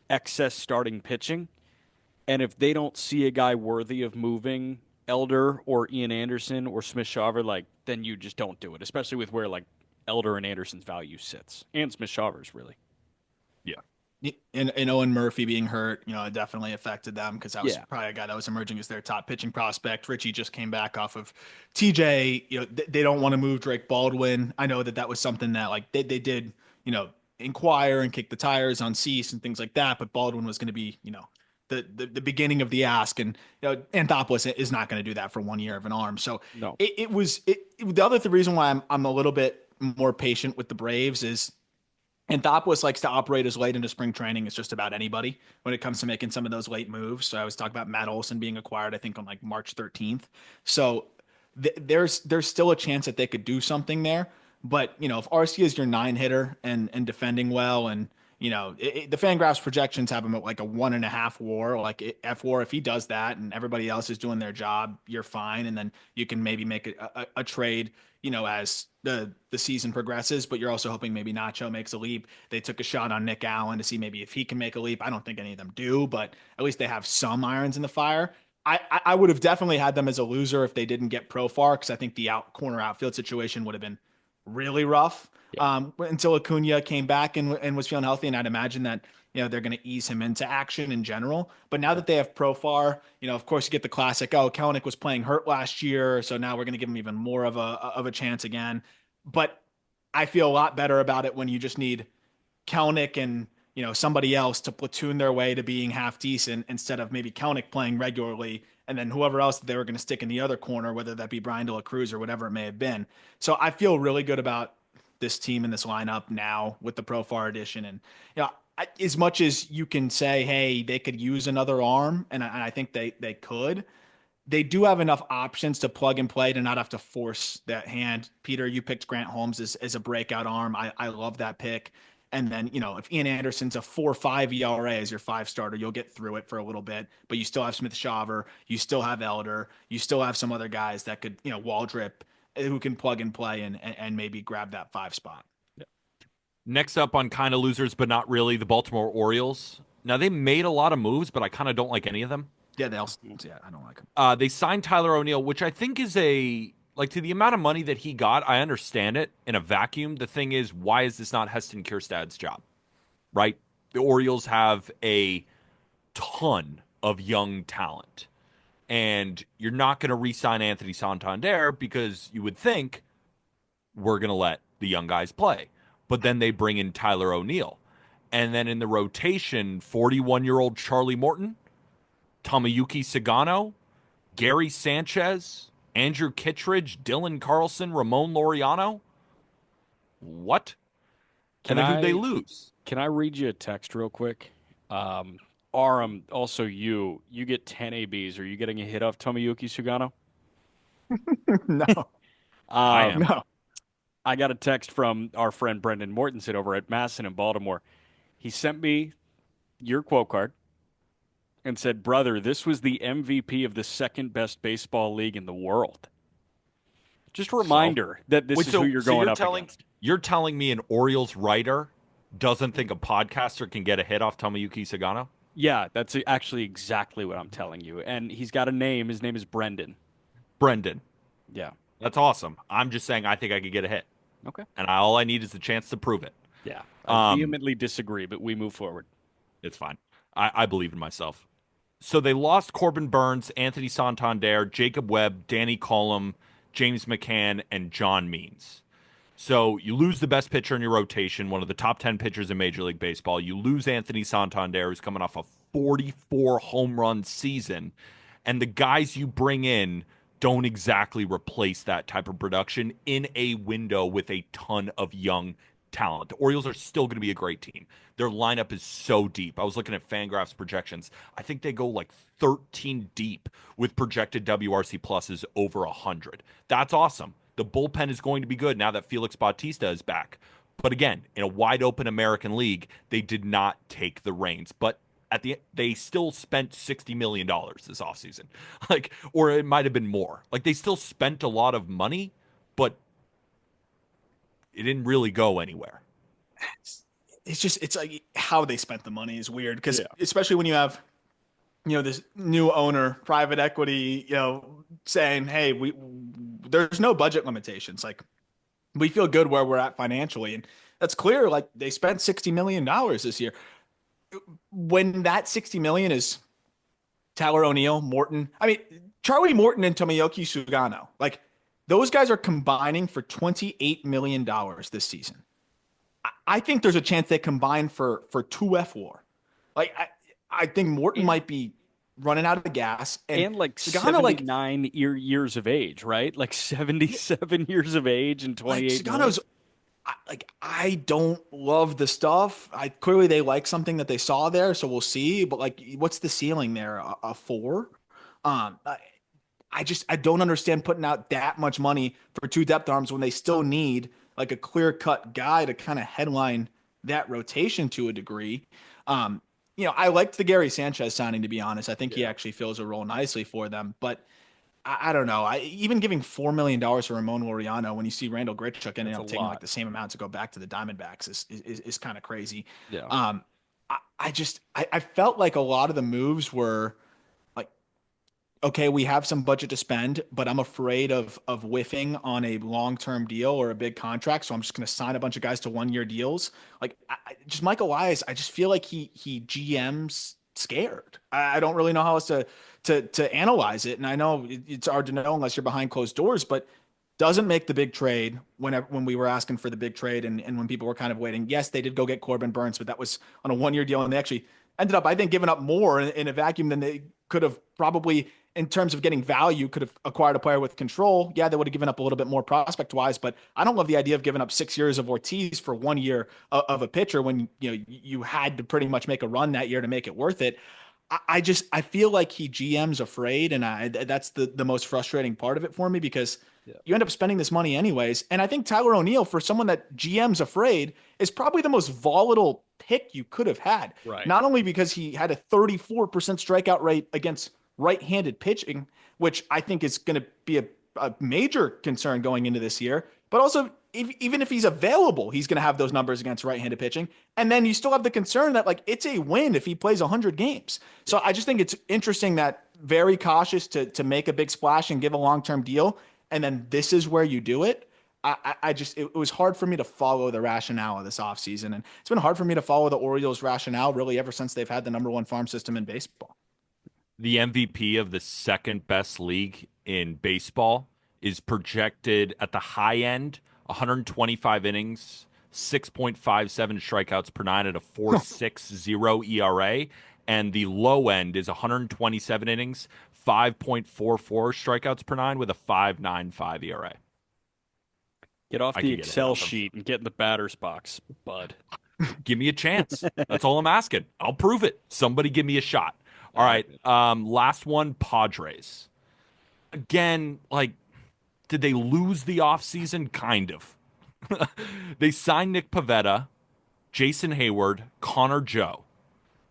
excess starting pitching, and if they don't see a guy worthy of moving Elder or Ian Anderson or Smith Shawver, like then you just don't do it. Especially with where like Elder and Anderson's value sits, and Smith Shawver's really. Yeah. And Owen Murphy being hurt, it definitely affected them because that was Yeah. probably a guy that was emerging as their top pitching prospect. Richie just came back off of TJ. They don't want to move Drake Baldwin. I know that was something that like they did, inquire and kick the tires on Cease and things like that. But Baldwin was going to be, the beginning of the ask, and Anthopoulos is not going to do that for 1 year of an arm. So No. the other reason why I'm a little bit more patient with the Braves is Anthopoulos likes to operate as late into spring training as just about anybody when it comes to making some of those late moves. So I was talking about Matt Olson being acquired, I think, on like March 13th. So there's still a chance that they could do something there. But, if Arcia is your 9 hitter and defending well, and, the Fangraphs projections have him at like a 1.5 WAR, like F WAR. If he does that and everybody else is doing their job, you're fine. And then you can maybe make a trade, as the season progresses, but you're also hoping maybe Nacho makes a leap. They took a shot on Nick Allen to see maybe if he can make a leap. I don't think any of them do, but at least they have some irons in the fire. I would have definitely had them as a loser if they didn't get Profar, because I think the corner outfield situation would have been really rough until Acuna came back and was feeling healthy. And I'd imagine that, they're going to ease him into action in general. But now that they have Profar, of course you get the classic, Kelenic was playing hurt last year, so now we're going to give him even more of a chance again. But I feel a lot better about it when you just need Kelenic and, somebody else to platoon their way to being half decent, instead of maybe Kelenic playing regularly and then whoever else they were going to stick in the other corner, whether that be Brian De La Cruz or whatever it may have been. So I feel really good about this team and this lineup now with the Profar addition. And as much as you can say, hey, they could use another arm, and I think they could. They do have enough options to plug and play to not have to force that hand. Peter, you picked Grant Holmes as a breakout arm. I love that pick. And then, if Ian Anderson's a 4.5 ERA as your five starter, you'll get through it for a little bit. But you still have Smith Shaver, you still have Elder, you still have some other guys that could, Waldrip, who can plug and play and maybe grab that five spot. Next up on kind of losers, but not really, the Baltimore Orioles. Now, they made a lot of moves, but I kind of don't like any of them. Yeah, I don't like him. They signed Tyler O'Neill, which I think is to the amount of money that he got, I understand it in a vacuum. The thing is, why is this not Heston Kjerstad's job? Right? The Orioles have a ton of young talent. And you're not going to re-sign Anthony Santander because you would think we're going to let the young guys play. But then they bring in Tyler O'Neill. And then in the rotation, 41-year-old Charlie Morton, Tomoyuki Sagano, Gary Sanchez, Andrew Kittredge, Dylan Carlson, Ramon Laureano. What? And then who'd they lose? Can I read you a text real quick? Aram, also you get 10 ABs. Are you getting a hit off Tomoyuki Sugano? No. I am. No. I got a text from our friend Brendan Mortensen over at Masson in Baltimore. He sent me your quote card and said, brother, this was the MVP of the second best baseball league in the world. Just a reminder that this is who you're going up against. You're telling me an Orioles writer doesn't think a podcaster can get a hit off Tomoyuki Sagano? Yeah, that's actually exactly what I'm telling you. And he's got a name. His name is Brendan. Brendan. Yeah. That's awesome. I'm just saying I think I could get a hit. Okay. And all I need is the chance to prove it. Yeah. I vehemently disagree, but we move forward. It's fine. I believe in myself. So they lost Corbin Burns, Anthony Santander, Jacob Webb, Danny Cullum, James McCann, and John Means. So you lose the best pitcher in your rotation, one of the top 10 pitchers in Major League Baseball. You lose Anthony Santander, who's coming off a 44 home run season. And the guys you bring in don't exactly replace that type of production in a window with a ton of young talent. The Orioles are still going to be a great team. Their lineup is so deep. I was looking at Fangraphs projections. I think they go like 13 deep with projected WRC pluses over 100. That's awesome. The bullpen is going to be good now that Felix Bautista is back. But again, in a wide open American League, they did not take the reins. But they still spent $60 million this offseason. Or it might have been more. They still spent a lot of money, but it didn't really go anywhere. It's like how they spent the money is weird because especially when you have, this new owner, private equity, saying, hey, there's no budget limitations. We feel good where we're at financially. And that's clear. They spent $60 million this year. When that $60 million is Tyler O'Neill, Morton, Charlie Morton and Tomoyuki Sugano, those guys are combining for $28 million this season. I think there's a chance they combine for 2F WAR. I think Morton might be running out of gas. And Sugano, 79 years of age, right? 77 years of age and 28. Sugano's, I don't love the stuff. Clearly they like something that they saw there, so we'll see. But what's the ceiling there? A 4? I don't understand putting out that much money for 2 depth arms when they still need a clear-cut guy to kind of headline that rotation to a degree. I liked the Gary Sanchez signing, to be honest. I think he actually fills a role nicely for them. But I don't know. Even giving $4 million for Ramon Laureano when you see Randall Grichuk ending up taking the same amount to go back to the Diamondbacks is kind of crazy. Yeah. I felt like a lot of the moves were okay, we have some budget to spend, but I'm afraid of whiffing on a long-term deal or a big contract. So I'm just going to sign a bunch of guys to 1-year deals. Just Michael Wise, I just feel like he GM's scared. I don't really know how else to analyze it. And I know it's hard to know unless you're behind closed doors, but doesn't make the big trade when we were asking for the big trade and when people were kind of waiting. Yes, they did go get Corbin Burns, but that was on a 1-year deal. And they actually ended up, I think, giving up more in a vacuum than they could have probably in terms of getting value, could have acquired a player with control. Yeah, they would have given up a little bit more prospect wise, but I don't love the idea of giving up 6 years of Ortiz for 1 year of a pitcher when you had to pretty much make a run that year to make it worth it. I feel like he GM's afraid, and that's the most frustrating part of it for me because you end up spending this money anyways. And I think Tyler O'Neill, for someone that GM's afraid, is probably the most volatile pick you could have had. Right. Not only because he had a 34% strikeout rate against right-handed pitching, which I think is going to be a major concern going into this year, but also even if he's available, he's going to have those numbers against right-handed pitching. And then you still have the concern that like it's a win if he plays 100 games. So I just think it's interesting that very cautious to make a big splash and give a long-term deal. And then this is where you do it. It was hard for me to follow the rationale of this offseason. And it's been hard for me to follow the Orioles rationale really ever since they've had the number one farm system in baseball. The MVP of the second best league in baseball is projected at the high end 125 innings, 6.57 strikeouts per nine at a 4.60 ERA. And the low end is 127 innings, 5.44 strikeouts per nine with a 5.95 ERA. Get off the Excel sheet and get in the batter's box, bud. Give me a chance. That's all I'm asking. I'll prove it. Somebody give me a shot. All right. Last one, Padres. Again, like, did they lose the offseason? Kind of. They signed Nick Pivetta, Jason Hayward, Connor Joe.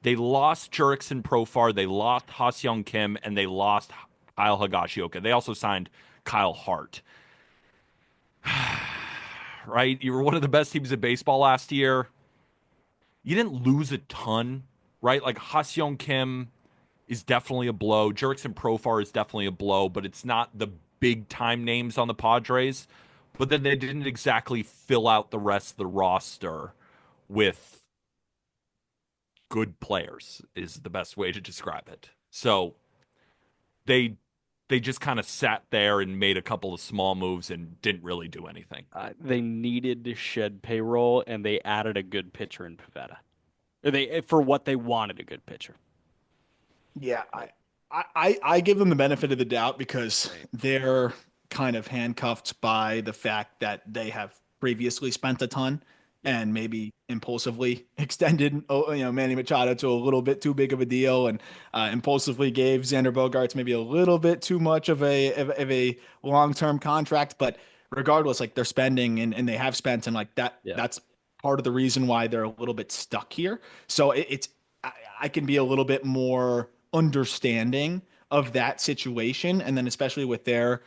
They lost Jurickson Profar, they lost Ha-Seong Kim, and they lost Kyle Higashioka. They also signed Kyle Hart. Right? You were one of the best teams in baseball last year. You didn't lose a ton, right? Like Ha-Seong Kim is definitely a blow. Jurickson Profar is definitely a blow, but it's not the big time names on the Padres. But then they didn't exactly fill out the rest of the roster with good players is the best way to describe it. So they just kind of sat there and made a couple of small moves and didn't really do anything. They needed to shed payroll, and they added a good pitcher in Pivetta. For what they wanted, a good pitcher. Yeah, I give them the benefit of the doubt because they're kind of handcuffed by the fact that they have previously spent a ton and maybe impulsively extended, Manny Machado to a little bit too big of a deal, and impulsively gave Xander Bogaerts maybe a little bit too much of a long-term contract. But regardless, like they're spending and they have spent, and like that, that's part of the reason why they're a little bit stuck here. So I can be a little bit more understanding of that situation, and then especially with their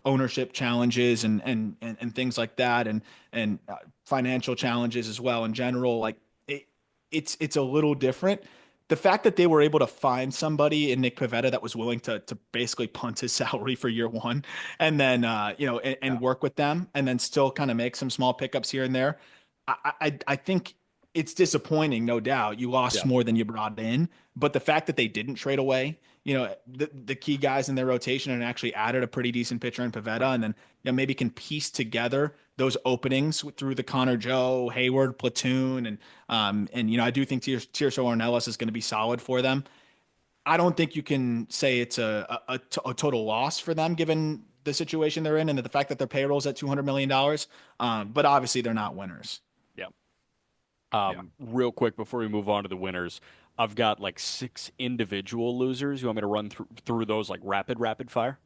ownership challenges and things like that, and financial challenges as well in general. Like it's a little different. The fact that they were able to find somebody in Nick Pivetta that was willing to basically punt his salary for year one, and then work with them, and then still kind of make some small pickups here and there. I think it's disappointing, no doubt. You lost more than you brought in, but the fact that they didn't trade away, the key guys in their rotation and actually added a pretty decent pitcher in Pivetta, and then maybe can piece together those openings through the Connor Joe, Hayward platoon, and I do think Tirso Ornelas is going to be solid for them. I don't think you can say it's a total loss for them given the situation they're in and the fact that their payroll's at $200 million. But obviously they're not winners. Real quick before we move on to the winners, I've got like 6 individual losers. You want me to run through those like rapid fire?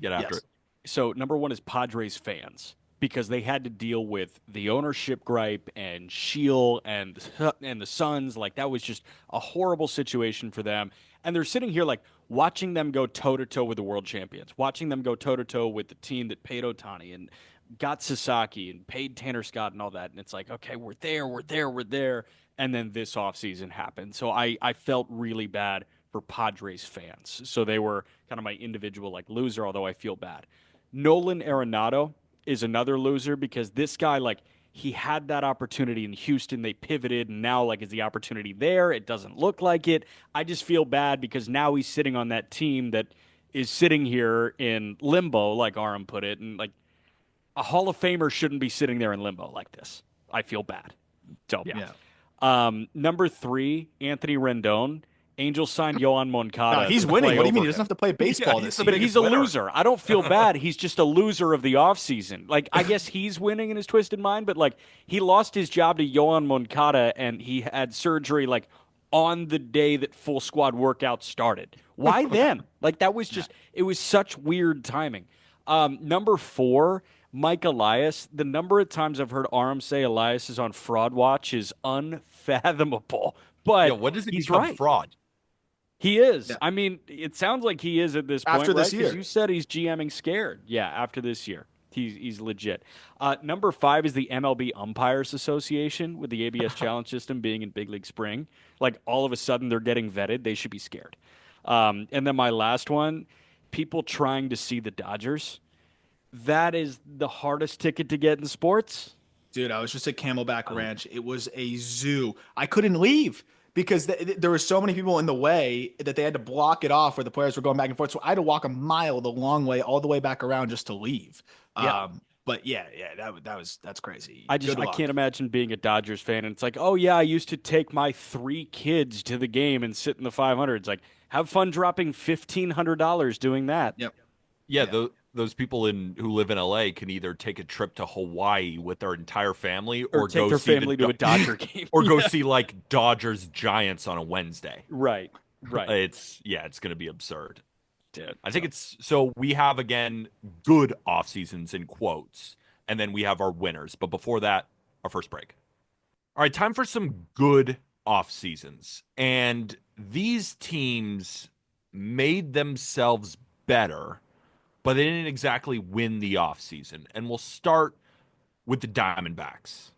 Get after it. So number one is Padres fans, because they had to deal with the ownership gripe and Shield and the Suns. Like that was just a horrible situation for them. And they're sitting here like watching them go toe to toe with the world champions, watching them go toe to toe with the team that paid Ohtani and got Sasaki and paid Tanner Scott and all that. And it's like, okay, we're there. And then this offseason happened. So I felt really bad for Padres fans. So they were kind of my individual like loser, although I feel bad. Nolan Arenado is another loser because this guy, like, he had that opportunity in Houston. They pivoted, and now, like, is the opportunity there? It doesn't look like it. I just feel bad because now he's sitting on that team that is sitting here in limbo, like Aram put it, and, like, a Hall of Famer shouldn't be sitting there in limbo like this. I feel bad. So, number 3, Anthony Rendon. Angels signed Yohan No, Moncada he's to winning. play What do you over mean? He doesn't him. have to play baseball he's this the year. But he's biggest a winner. loser. I don't feel bad. He's just a loser of the offseason. Like, I guess he's winning in his twisted mind, but like he lost his job to Yohan Moncada and he had surgery like on the day that full squad workout started. Why then? Like that was just it was such weird timing. Number 4, Mike Elias. The number of times I've heard Aram say Elias is on fraud watch is unfathomable. Yeah, But when does it he's become right. fraud? He is. Yeah. I mean, it sounds like he is at this point, After right? this Because year. you said he's GMing scared. Yeah, after this year. He's legit. Number 5 is the MLB Umpires Association with the ABS challenge system being in Big League Spring. Like all of a sudden they're getting vetted. They should be scared. And then my last one, people trying to see the Dodgers. That is the hardest ticket to get in sports. Dude, I was just at Camelback Ranch. It was a zoo. I couldn't leave because there were so many people in the way that they had to block it off where the players were going back and forth. So I had to walk a mile the long way all the way back around just to leave. Yeah. But yeah, that's crazy. I Good luck. can't imagine being a Dodgers fan and it's like, oh yeah, I used to take my 3 kids to the game and sit in the 500s. Like, have fun dropping $1,500 doing that. Yep. Yeah, Yeah. those people who live in LA can either take a trip to Hawaii with their entire family Or or take go their see family to a Dodger game. or go Yeah. see like Dodgers Giants on a Wednesday. Right. Right. It's going to be absurd. Dude, I think it's so we have again good off seasons in quotes, and then we have our winners. But before that, our first break. All right, time for some good off seasons. And these teams made themselves better, but they didn't exactly win the off season. And we'll start with the Diamondbacks.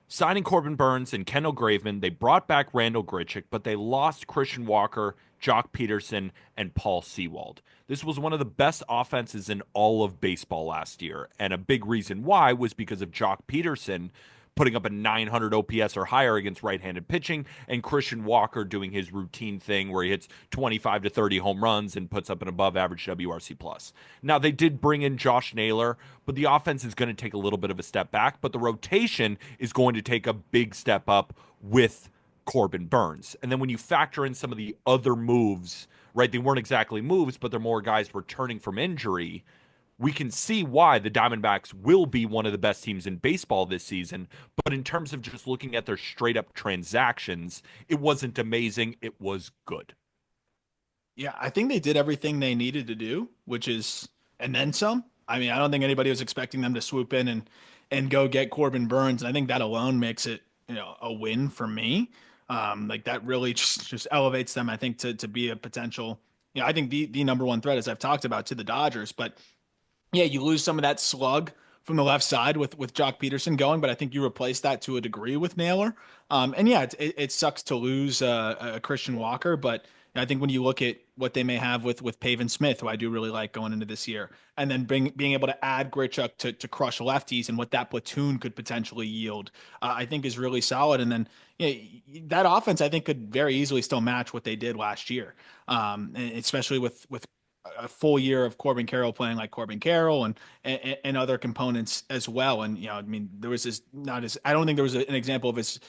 Signing Corbin Burns and Kendall Graveman, they brought back Randall Grichuk, but they lost Christian Walker, Jock Peterson, and Paul Sewald. This was one of the best offenses in all of baseball last year, and a big reason why was because of Jock Peterson putting up a 900 OPS or higher against right-handed pitching, and Christian Walker doing his routine thing where he hits 25 to 30 home runs and puts up an above-average WRC+. Now, they did bring in Josh Naylor, but the offense is going to take a little bit of a step back, but the rotation is going to take a big step up with Corbin Burns. And then when you factor in some of the other moves, right, they weren't exactly moves, but they're more guys returning from injury, we can see why the Diamondbacks will be one of the best teams in baseball this season. But in terms of just looking at their straight up transactions, it wasn't amazing. It was good. Yeah, I think they did everything they needed to do, which is and then some. I mean, I don't think anybody was expecting them to swoop in and go get Corbin Burns. And I think that alone makes it, a win for me. Like that really just elevates them, I think, to be a potential, I think the number one threat, as I've talked about, to the Dodgers. But yeah, you lose some of that slug from the left side with Jock Peterson going, but I think you replace that to a degree with Naylor. And yeah, it sucks to lose a Christian Walker, but I think when you look at what they may have with Pavin Smith, who I do really like going into this year, and then being able to add Grichuk to crush lefties and what that platoon could potentially yield, I think is really solid. And then that offense, I think, could very easily still match what they did last year, and especially with a full year of Corbin Carroll playing like Corbin Carroll and other components as well. And, I mean, there was I don't think there was an example of as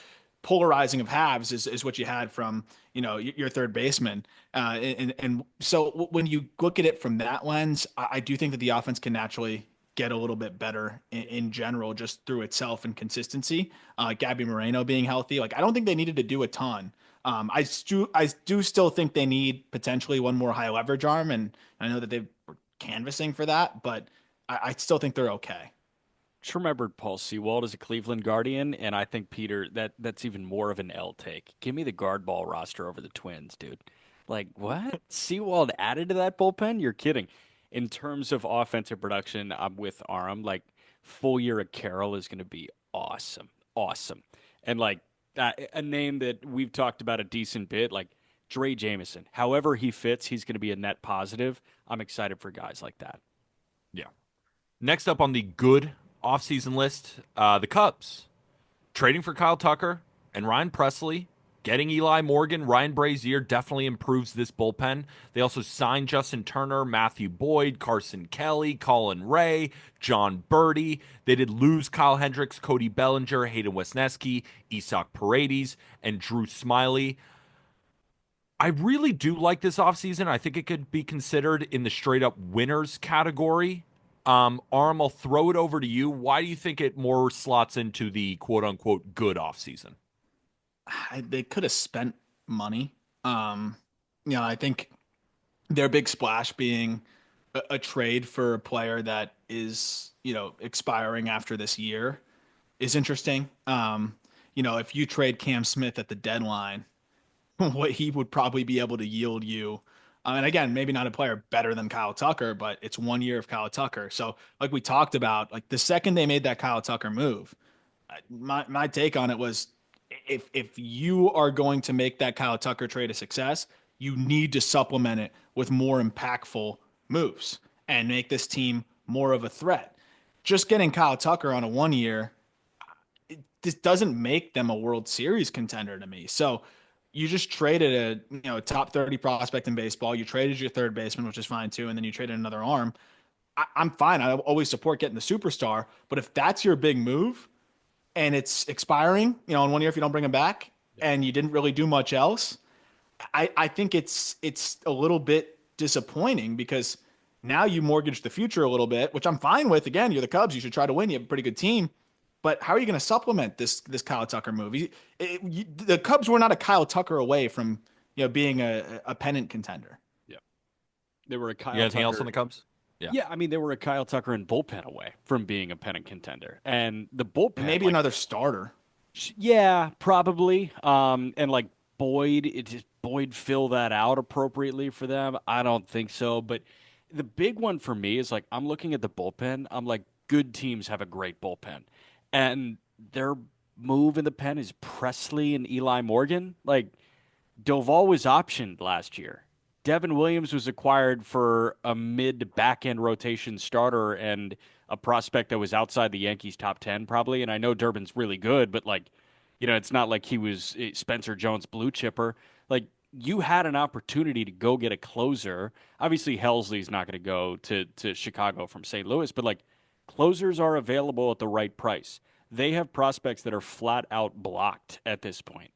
polarizing of halves is what you had from, your third baseman. And so when you look at it from that lens, I do think that the offense can naturally get a little bit better in general, just through itself and consistency. Gabby Moreno being healthy, like I don't think they needed to do a ton. I do still think they need potentially one more high leverage arm, and I know that they were canvassing for that, but I still think they're okay. Just remembered Paul Sewald as a Cleveland Guardian, and I think Peter that's even more of an L take. Give me the guard ball roster over the Twins, dude. Like what? Sewald added to that bullpen? You're kidding. In terms of offensive production, I'm with Aram. Like full year of Carroll is going to be awesome, awesome, and like a name that we've talked about a decent bit, like Dre Jameson. However he fits, he's going to be a net positive. I'm excited for guys like that. Yeah. Next up on the good offseason list, the Cubs. Trading for Kyle Tucker and Ryan Presley, getting Eli Morgan, Ryan Brazier definitely improves this bullpen. They also signed Justin Turner, Matthew Boyd, Carson Kelly, Colin Ray, John Birdie. They did lose Kyle Hendricks, Cody Bellinger, Hayden Wesneski, Isak Paredes, and Drew Smiley. I really do like this offseason. I think it could be considered in the straight up winners category. Arm, I'll throw it over to you. Why do you think it more slots into the quote unquote good offseason? They could have spent money. Um, I think their big splash being a trade for a player that is, expiring after this year is interesting. If you trade Cam Smith at the deadline, what he would probably be able to yield you. And again, maybe not a player better than Kyle Tucker, but it's 1 year of Kyle Tucker. So, like we talked about, like the second they made that Kyle Tucker move, my take on it was if you are going to make that Kyle Tucker trade a success, you need to supplement it with more impactful moves and make this team more of a threat. Just getting Kyle Tucker on a 1 year, this doesn't make them a World Series contender to me. So you just traded a top 30 prospect in baseball. You traded your third baseman, which is fine too, and then you traded another arm. I'm fine. I always support getting the superstar, but if that's your big move, and it's expiring, in 1 year if you don't bring him back, and you didn't really do much else, I think it's a little bit disappointing because now you mortgage the future a little bit, which I'm fine with. Again, you're the Cubs, you should try to win. You have a pretty good team, but how are you going to supplement this Kyle Tucker move? The Cubs were not a Kyle Tucker away from being a pennant contender. Yeah. They were a Kyle You got anything Tucker. else on the Cubs? Yeah. Yeah, I mean, they were a Kyle Tucker and bullpen away from being a pennant contender. And the And bullpen, maybe another starter. yeah, probably. And like did Boyd fill that out appropriately for them? I don't think so. But the big one for me is like I'm looking at the bullpen. I'm like, good teams have a great bullpen, and their move in the pen is Presley and Eli Morgan. Like Doval was optioned last year. Devin Williams was acquired for a mid back end rotation starter and a prospect that was outside the Yankees top 10 probably. And I know Durbin's really good, but like, it's not like he was Spencer Jones blue chipper. Like you had an opportunity to go get a closer. Obviously Helsley's not going to go to Chicago from St. Louis, but like closers are available at the right price. They have prospects that are flat out blocked at this point.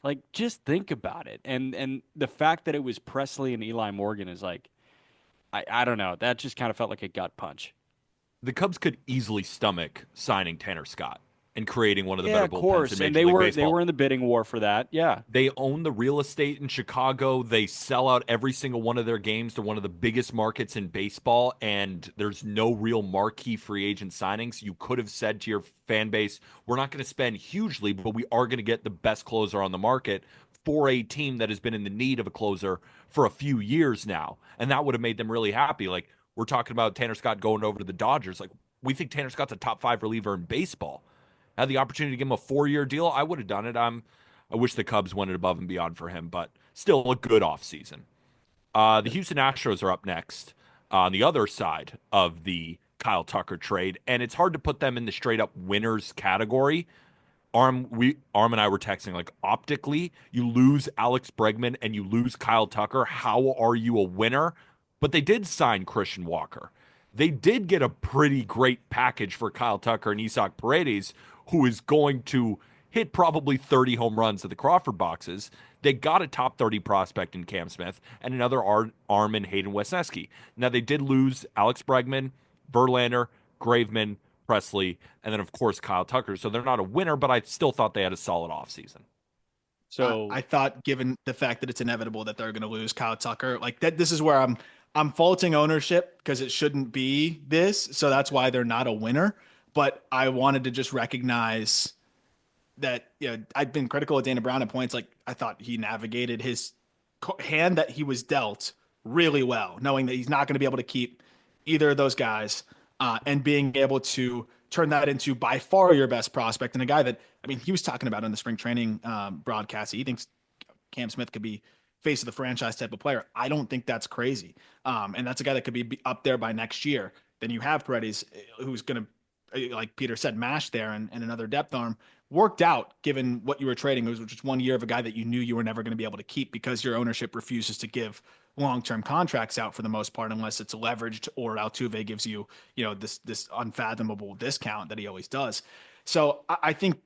Like, just think about it. And the fact that it was Presley and Eli Morgan is like, I don't know. That just kind of felt like a gut punch. The Cubs could easily stomach signing Tanner Scott and creating one of the Yeah, better of bullpens in course. And Major League they Baseball. were in the bidding war for that. Yeah. They own the real estate in Chicago. They sell out every single one of their games. They're one of the biggest markets in baseball, and there's no real marquee free agent signings. You could have said to your fan base, we're not going to spend hugely, but we are going to get the best closer on the market for a team that has been in the need of a closer for a few years now. And that would have made them really happy. Like, we're talking about Tanner Scott going over to the Dodgers. Like, we think Tanner Scott's a top 5 reliever in baseball. Had the opportunity to give him a 4-year deal, I would have done it. I wish the Cubs went above and beyond for him, but still a good offseason. The Houston Astros are up next on the other side of the Kyle Tucker trade, and it's hard to put them in the straight up winners category. Arm and I were texting like optically, you lose Alex Bregman and you lose Kyle Tucker. How are you a winner? But they did sign Christian Walker. They did get a pretty great package for Kyle Tucker and Isaac Paredes, who is going to hit probably 30 home runs at the Crawford boxes. They got a top 30 prospect in Cam Smith and another arm in Hayden Wesneski. Now, they did lose Alex Bregman, Verlander, Graveman, Presley, and then, of course, Kyle Tucker. So they're not a winner, but I still thought they had a solid offseason. So I thought, given the fact that it's inevitable that they're going to lose Kyle Tucker, like that, this is where I'm faulting ownership because it shouldn't be this. So that's why they're not a winner. But I wanted to just recognize that I've been critical of Dana Brown at points. Like I thought he navigated his hand that he was dealt really well, knowing that he's not going to be able to keep either of those guys, and being able to turn that into by far your best prospect and a guy that he was talking about in the spring training broadcast. He thinks Cam Smith could be face of the franchise type of player. I don't think that's crazy, and that's a guy that could be up there by next year. Then you have Paredes, who's going to, like Peter said, mash there and another depth arm. Worked out given what you were trading. It was just 1 year of a guy that you knew you were never going to be able to keep because your ownership refuses to give long-term contracts out for the most part, unless it's leveraged or Altuve gives you, this unfathomable discount that he always does. So I think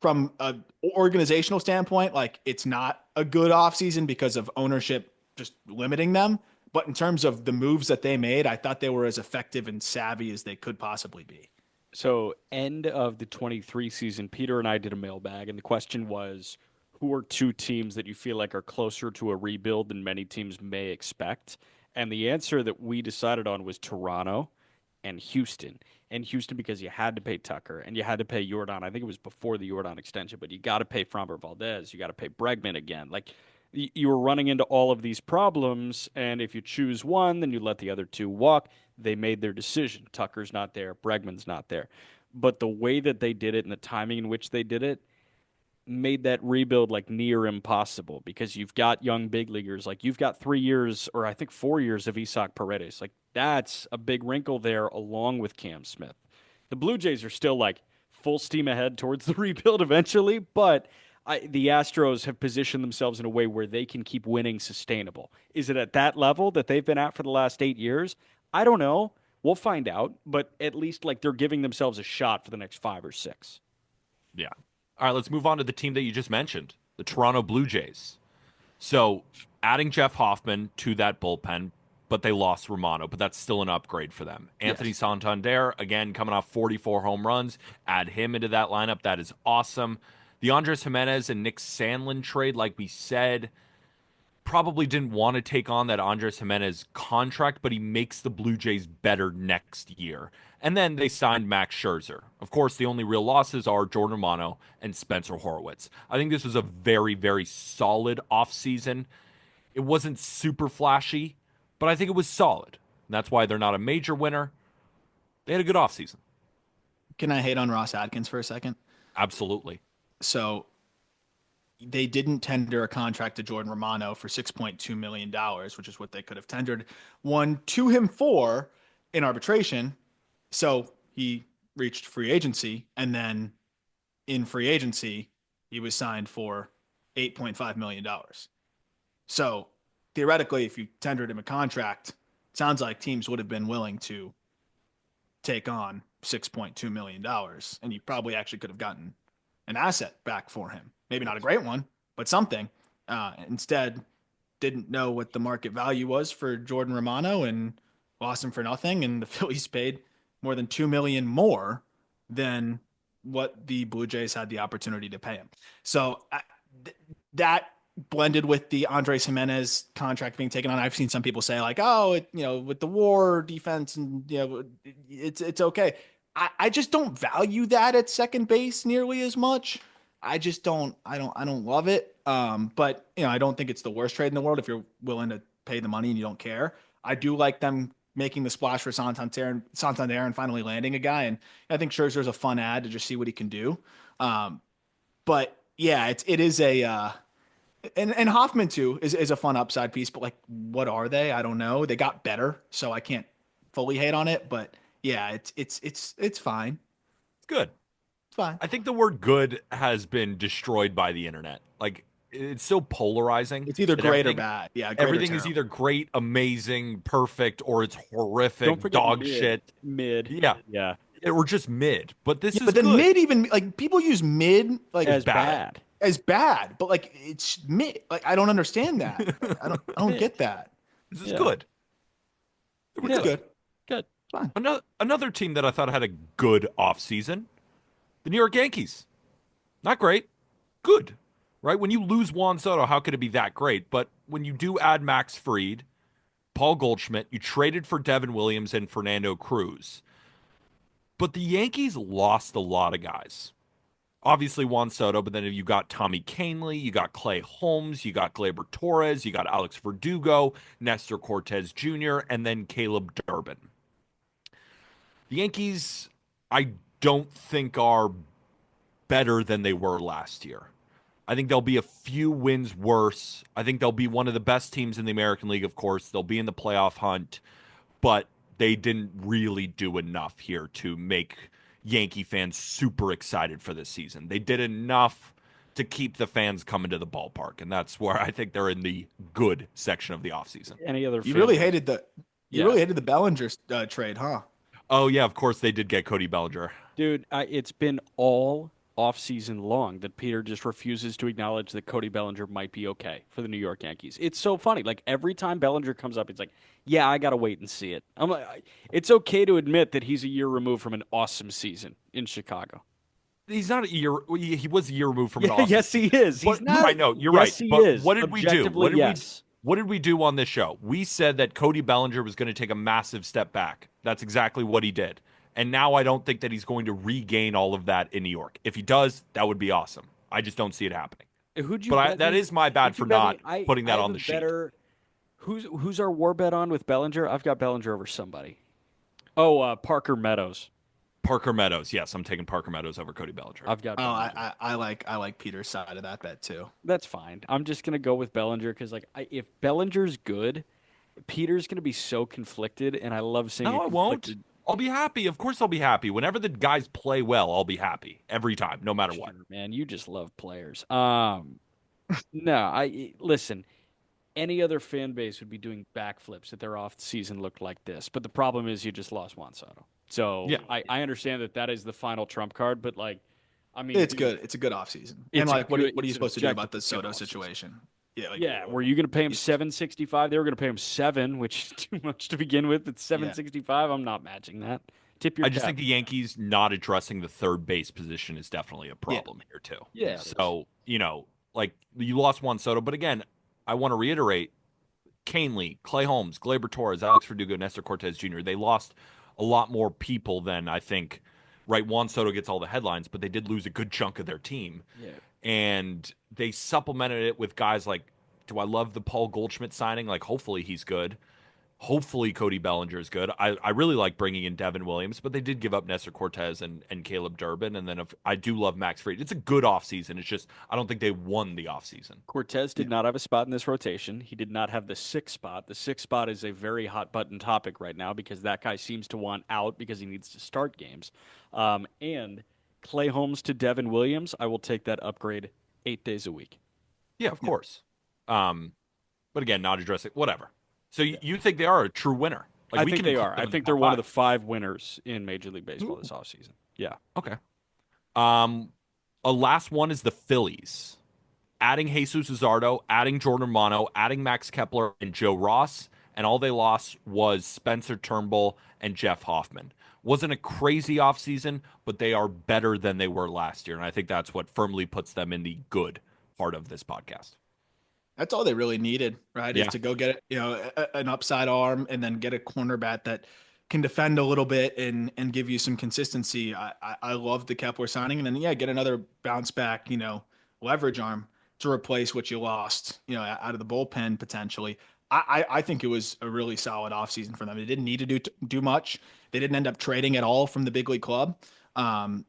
from a organizational standpoint, like it's not a good offseason because of ownership just limiting them. But in terms of the moves that they made, I thought they were as effective and savvy as they could possibly be. So, end of the 23 season, Peter and I did a mailbag, and the question was, who are two teams that you feel like are closer to a rebuild than many teams may expect? And the answer that we decided on was Toronto and Houston. And Houston because you had to pay Tucker and you had to pay Jordan. I think it was before the Jordan extension, but you got to pay Framber Valdez. You got to pay Bregman again. Like you were running into all of these problems, and if you choose one, then you let the other two walk. They made their decision. Tucker's not there. Bregman's not there. But the way that they did it and the timing in which they did it made that rebuild like near impossible because you've got young big leaguers. Like you've got 3 years or I think 4 years of Isaac Paredes. Like that's a big wrinkle there along with Cam Smith. The Blue Jays are still like full steam ahead towards the rebuild eventually, but the Astros have positioned themselves in a way where they can keep winning sustainable. Is it at that level that they've been at for the last 8 years? I don't know. We'll find out, but at least like they're giving themselves a shot for the next 5 or 6. Yeah. All right, let's move on to the team that you just mentioned, the Toronto Blue Jays. So adding Jeff Hoffman to that bullpen, but they lost Romano, but that's still an upgrade for them. Anthony Santander, again, coming off 44 home runs. Add him into that lineup. That is awesome. The Andres Jimenez and Nick Sandlin trade, like we said, probably didn't want to take on that Andres Jimenez contract, but he makes the Blue Jays better next year. And then they signed Max Scherzer. Of course, the only real losses are Jordan Romano and Spencer Horwitz. I think this was a very, very solid offseason. It wasn't super flashy, but I think it was solid. And that's why they're not a major winner. They had a good offseason. Can I hate on Ross Atkins for a second? Absolutely. So they didn't tender a contract to Jordan Romano for $6.2 million, which is what they could have tendered one to him for in arbitration. So he reached free agency, and then in free agency, he was signed for $8.5 million. So theoretically, if you tendered him a contract, it sounds like teams would have been willing to take on $6.2 million, and you probably actually could have gotten an asset back for him. Maybe not a great one, but something. Instead, didn't know what the market value was for Jordan Romano and lost him for nothing. And the Phillies paid more than $2 million more than what the Blue Jays had the opportunity to pay him. So that blended with the Andres Jimenez contract being taken on. I've seen some people say like, oh, with the WAR defense and it's okay. I just don't value that at second base nearly as much. I just don't love it. But I don't think it's the worst trade in the world if you're willing to pay the money and you don't care. I do like them making the splash for Santander and finally landing a guy. And I think Scherzer's a fun ad to just see what he can do. But yeah, it is a, and Hoffman too is a fun upside piece, but like, what are they? I don't know. They got better, so I can't fully hate on it, but yeah, it's fine. It's good. It's fine. I think the word good has been destroyed by the internet. Like, it's so polarizing. It's either great or bad. Yeah, everything is either great, amazing, perfect, or it's horrific, Don't forget dog mid. shit. Mid. Yeah. Or just mid. But this is but then good. mid, even like people use mid like As bad. As bad, but like it's mid. Like I don't understand that. I don't get that. This is good. It's good. Good. Fine. Another team that I thought had a good offseason, the New York Yankees. Not great. Good. Right? When you lose Juan Soto, how could it be that great? But when you do add Max Fried, Paul Goldschmidt, you traded for Devin Williams and Fernando Cruz. But the Yankees lost a lot of guys. Obviously Juan Soto, but then you got Tommy Kahnle, you got Clay Holmes, you got Gleyber Torres, you got Alex Verdugo, Nestor Cortez Jr., and then Caleb Durbin. The Yankees, I don't think are better than they were last year. I think they'll be a few wins worse. I think they'll be one of the best teams in the American League, of course. They'll be in the playoff hunt, but they didn't really do enough here to make Yankee fans super excited for this season. They did enough to keep the fans coming to the ballpark, and that's where I think they're in the good section of the offseason. Any other? You really hated the Bellinger trade, huh? Oh yeah, of course they did get Cody Bellinger. Dude, it's been all offseason long that Peter just refuses to acknowledge that Cody Bellinger might be okay for the New York Yankees. It's so funny. Like every time Bellinger comes up, it's like, yeah, I got to wait and see it. I'm like, it's okay to admit that he's a year removed from an awesome season in Chicago. He's not a year. He was a year removed from an Yeah, awesome yes, he season. is. He's But not. I know you're right. Yes, he But is. what did we do? Objectively, yes. What did we do on this show? We said that Cody Bellinger was going to take a massive step back. That's exactly what he did. And now I don't think that he's going to regain all of that in New York. If he does, that would be awesome. I just don't see it happening. Who'd you But bet that me? is my bad Who'd you for bet not me? putting I that have on a the sheet. better. Who's our war bet on with Bellinger? I've got Bellinger over somebody. Oh, Parker Meadows. Parker Meadows. Yes, I'm taking Parker Meadows over Cody Bellinger. I've got Oh, Bellinger. I like Peter's side of that bet too. That's fine. I'm just gonna go with Bellinger because if Bellinger's good, Peter's gonna be so conflicted, and I love seeing No, a I won't. conflicted. I'll be happy. Of course, I'll be happy. Whenever the guys play well, I'll be happy every time, no matter what. Sure, man, you just love players. No, listen. Any other fan base would be doing backflips if their off season looked like this. But the problem is you just lost Juan Soto. So Yeah. I understand that is the final trump card, but like, I mean, It's dude, good. It's a good offseason. It's And a like, good, what are you it's an supposed to do about the objectively good Soto offseason. situation? Yeah, like, Yeah, were you going to pay him he's- 765? They were going to pay him 7, which is too much to begin with. It's 765. I'm not matching that. Tip your I just cap. think the Yankees not addressing the third base position is definitely a problem here too. Yeah. So, like you lost Juan Soto, but again, I want to reiterate Canely, Clay Holmes, Gleyber Torres, Alex Verdugo, Nestor Cortez Jr. They lost a lot more people than I think. Right, Juan Soto gets all the headlines, but they did lose a good chunk of their team. Yeah. And they supplemented it with guys like, do I love the Paul Goldschmidt signing? Like, hopefully he's good. Hopefully Cody Bellinger is good. I really like bringing in Devin Williams, but they did give up Nestor Cortez and Caleb Durbin. And then I do love Max Fried. It's a good offseason. It's just I don't think they won the offseason. Cortez did not have a spot in this rotation. He did not have the 6th spot. The 6th spot is a very hot button topic right now because that guy seems to want out because he needs to start games. And Clay Holmes to Devin Williams, I will take that upgrade 8 days a week. Yeah, of course. But again, not addressing whatever. So you think they are a true winner? Like, I we think can they include are. them I in think the they're top one of the five. 5 winners in Major League Baseball this offseason. Yeah. Okay. A last one is the Phillies. Adding Jesus Luzardo, adding Jordan Romano, adding Max Kepler and Joe Ross, and all they lost was Spencer Turnbull and Jeff Hoffman. Wasn't a crazy offseason, but they are better than they were last year, and I think that's what firmly puts them in the good part of this podcast. That's all they really needed, right? Yeah. Is to go get an upside arm and then get a corner bat that can defend a little bit and give you some consistency. I love the Kepler signing, and then get another bounce back, leverage arm to replace what you lost, out of the bullpen potentially. I think it was a really solid offseason for them. They didn't need to do much. They didn't end up trading at all from the big league club. And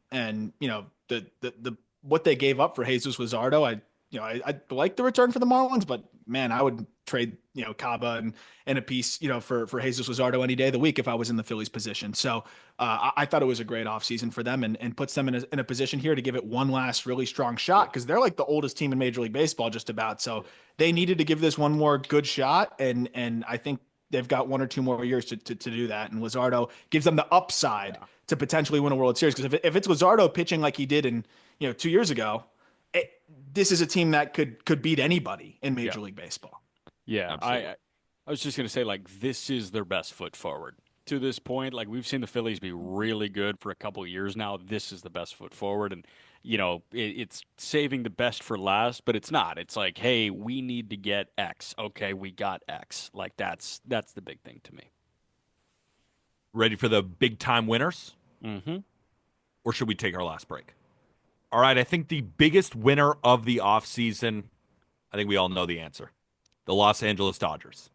the what they gave up for Jesus Luzardo, I like the return for the Marlins, but man, I would trade, Caba and a piece, for Jesus Luzardo any day of the week if I was in the Phillies position. So I thought it was a great offseason for them and puts them in a position here to give it one last really strong shot because they're like the oldest team in Major League Baseball just about. So they needed to give this one more good shot. And I think they've got 1 or 2 more years to do that. And Luzardo gives them the upside to potentially win a World Series. Because if it's Luzardo pitching like he did in 2 years ago, this is a team that could beat anybody in Major League Baseball. Yeah, Absolutely. I was just going to say, like, this is their best foot forward. To this point, like, we've seen the Phillies be really good for a couple of years now. This is the best foot forward. And, it's saving the best for last, but it's not. It's like, hey, we need to get X. Okay, we got X. Like, that's the big thing to me. Ready for the big time winners? Mm-hmm. Or should we take our last break? All right, I think the biggest winner of the offseason, I think we all know the answer. The Los Angeles Dodgers.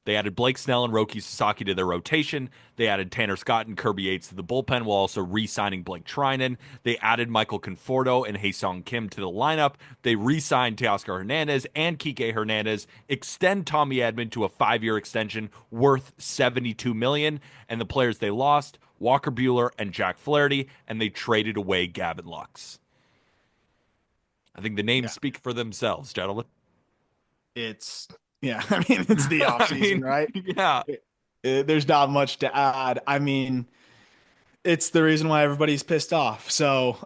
They added Blake Snell and Roki Sasaki to their rotation. They added Tanner Scott and Kirby Yates to the bullpen while also re-signing Blake Trinan. They added Michael Conforto and Hae-Sung Kim to the lineup. They re-signed Teoscar Hernandez and Kike Hernandez, extend Tommy Edman to a 5-year extension worth $72 million. And the players they lost, Walker Buehler and Jack Flaherty, and they traded away Gavin Lux. I think the names speak for themselves, gentlemen. It's it's the offseason, right? Yeah. There's not much to add. I mean, It's the reason why everybody's pissed off. So,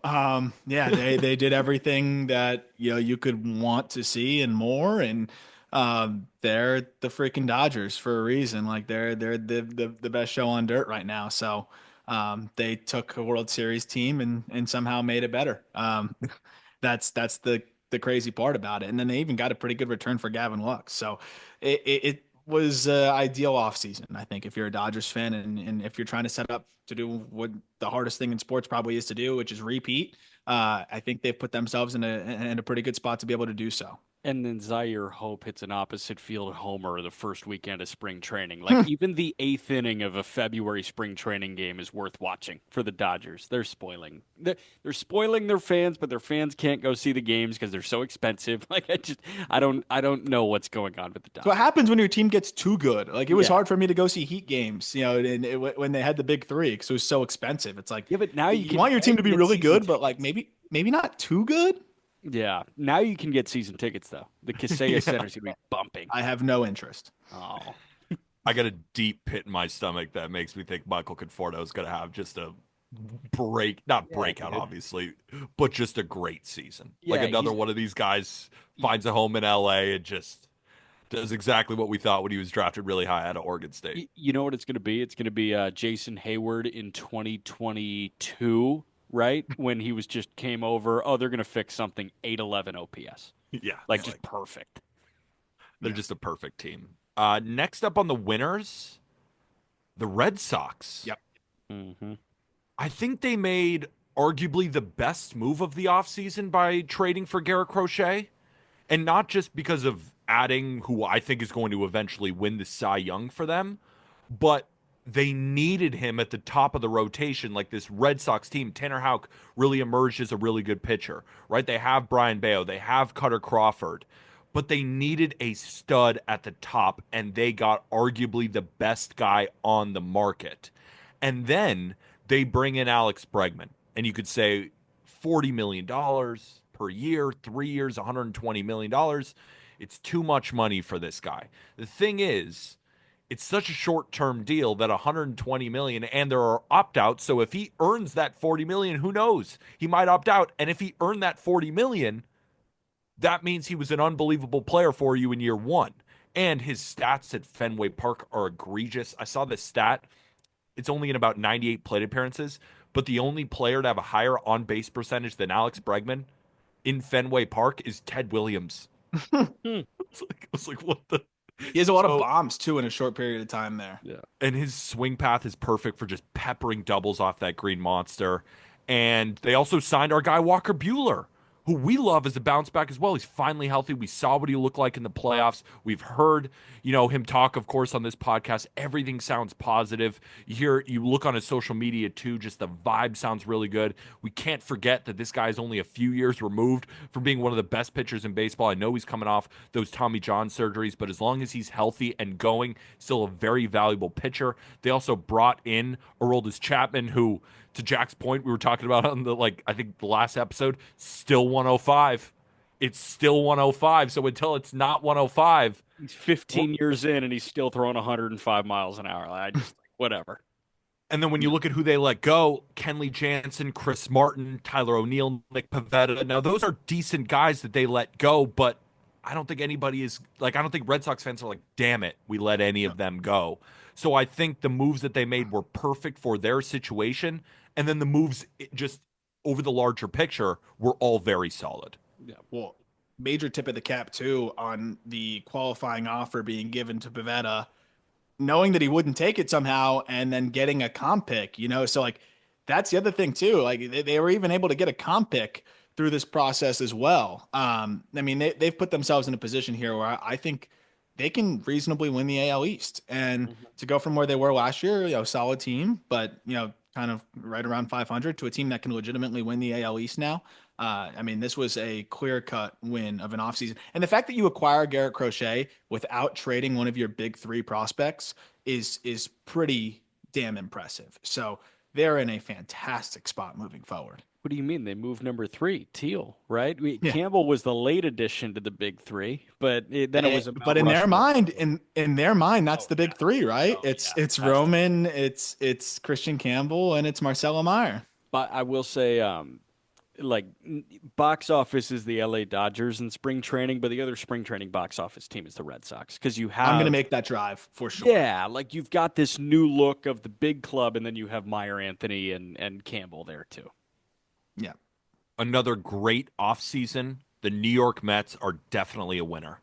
yeah, they did everything that you could want to see and more. And they're the freaking Dodgers for a reason. Like they're the best show on dirt right now. So, they took a World Series team and somehow made it better. That's the crazy part about it. And then they even got a pretty good return for Gavin Lux. So, it was ideal offseason, I think, if you're a Dodgers fan and if you're trying to set up to do what the hardest thing in sports probably is to do, which is repeat. I think they've put themselves in a pretty good spot to be able to do so. And then Zaire Hope hits an opposite field homer the first weekend of spring training. Like even the eighth inning of a February spring training game is worth watching for the Dodgers. They're spoiling their fans, but their fans can't go see the games because they're so expensive. Like I don't know what's going on with the So what Dodgers. happens when your team gets too good? Like it was Yeah. hard for me to go see Heat games, when they had the big three because it was so expensive. It's like Yeah, but now you want your team to be get really season good, but like tickets. maybe not too good. Yeah, now you can get season tickets though. The Kaseya Center's gonna be bumping. I have no interest. Oh, I got a deep pit in my stomach that makes me think Michael Conforto is going to have just a not breakout, dude. obviously, but just a great season. Like Yeah, another one of these guys finds a home in LA and just does exactly what we thought when he was drafted really high out of Oregon State. You know what it's going to be? It's going to be Jason Hayward in 2022, right? When he was just came over. Oh, they're going to fix something. 811 OPS, Yeah, like it's just perfect. they're just a perfect team. Next up on the winners, the Red Sox. Yep. Hmm. I think they made arguably the best move of the offseason by trading for Garrett Crochet. And not just because of adding who I think is going to eventually win the Cy Young for them, but they needed him at the top of the rotation. Like this Red Sox team, Tanner Houck really emerged as a really good pitcher, right? They have Brian Bayo, they have Cutter Crawford, but they needed a stud at the top, and they got arguably the best guy on the market. And then they bring in Alex Bregman, and you could say $40 million per year, 3 years, $120 million. It's too much money for this guy. The thing is, it's such a short-term deal that 120 million and there are opt-outs. So if he earns that 40 million, who knows? He might opt out. And if he earned that 40 million, that means he was an unbelievable player for you in year one. And his stats at Fenway Park are egregious. I saw this stat. It's only in about 98 plate appearances, but the only player to have a higher on-base percentage than Alex Bregman in Fenway Park is Ted Williams. I was like, what the? He has a lot of So, bombs too in a short period of time there. Yeah. and his swing path is perfect for just peppering doubles off that green monster. And they also signed our guy Walker Bueller, who we love as a bounce back as well. He's finally healthy. We saw what he looked like in the playoffs. We've heard, him talk, of course, on this podcast. Everything sounds positive. You look on his social media too, just the vibe sounds really good. We can't forget that this guy is only a few years removed from being one of the best pitchers in baseball. I know he's coming off those Tommy John surgeries, but as long as he's healthy and going, still a very valuable pitcher. They also brought in Aroldis Chapman, who, to Jack's point, we were talking about on I think the last episode, still 105. It's still 105. So until it's not 105, He's 15 years in and he's still throwing 105 miles an hour. I just whatever. and then when you look at who they let go, Kenley Jansen, Chris Martin, Tyler O'Neill, Nick Pivetta. Now those are decent guys that they let go, but I don't think anybody is I don't think Red Sox fans are like, damn it, we let any of them go. So I think the moves that they made were perfect for their situation. And then the moves just over the larger picture were all very solid. Yeah. Well, major tip of the cap too on the qualifying offer being given to Pivetta, knowing that he wouldn't take it somehow, and then getting a comp pick. So like that's the other thing too. Like they were even able to get a comp pick through this process as well. I mean, they've put themselves in a position here where I think they can reasonably win the AL East, and to go from where they were last year, solid team, but kind of right around 500 to a team that can legitimately win the AL East now. I mean, this was a clear-cut win of an offseason. And the fact that you acquire Garrett Crochet without trading one of your big three prospects is pretty damn impressive. So they're in a fantastic spot moving forward. What do you mean? They moved number three, Teal, right? Yeah. Campbell was the late addition to the big three, but then it was But about in their Russell. mind, in their mind, that's the big three, right? Oh yeah, It's has to be. Roman, it's Christian Campbell, and it's Marcelo Meyer. But I will say, like box office is the LA Dodgers in spring training, but the other spring training box office team is the Red Sox because you I'm gonna have, make that drive for sure. yeah, like you've got this new look of the big club, and then you have Meyer, Anthony, and Campbell there too. Yeah. Another great offseason. The New York Mets are definitely a winner.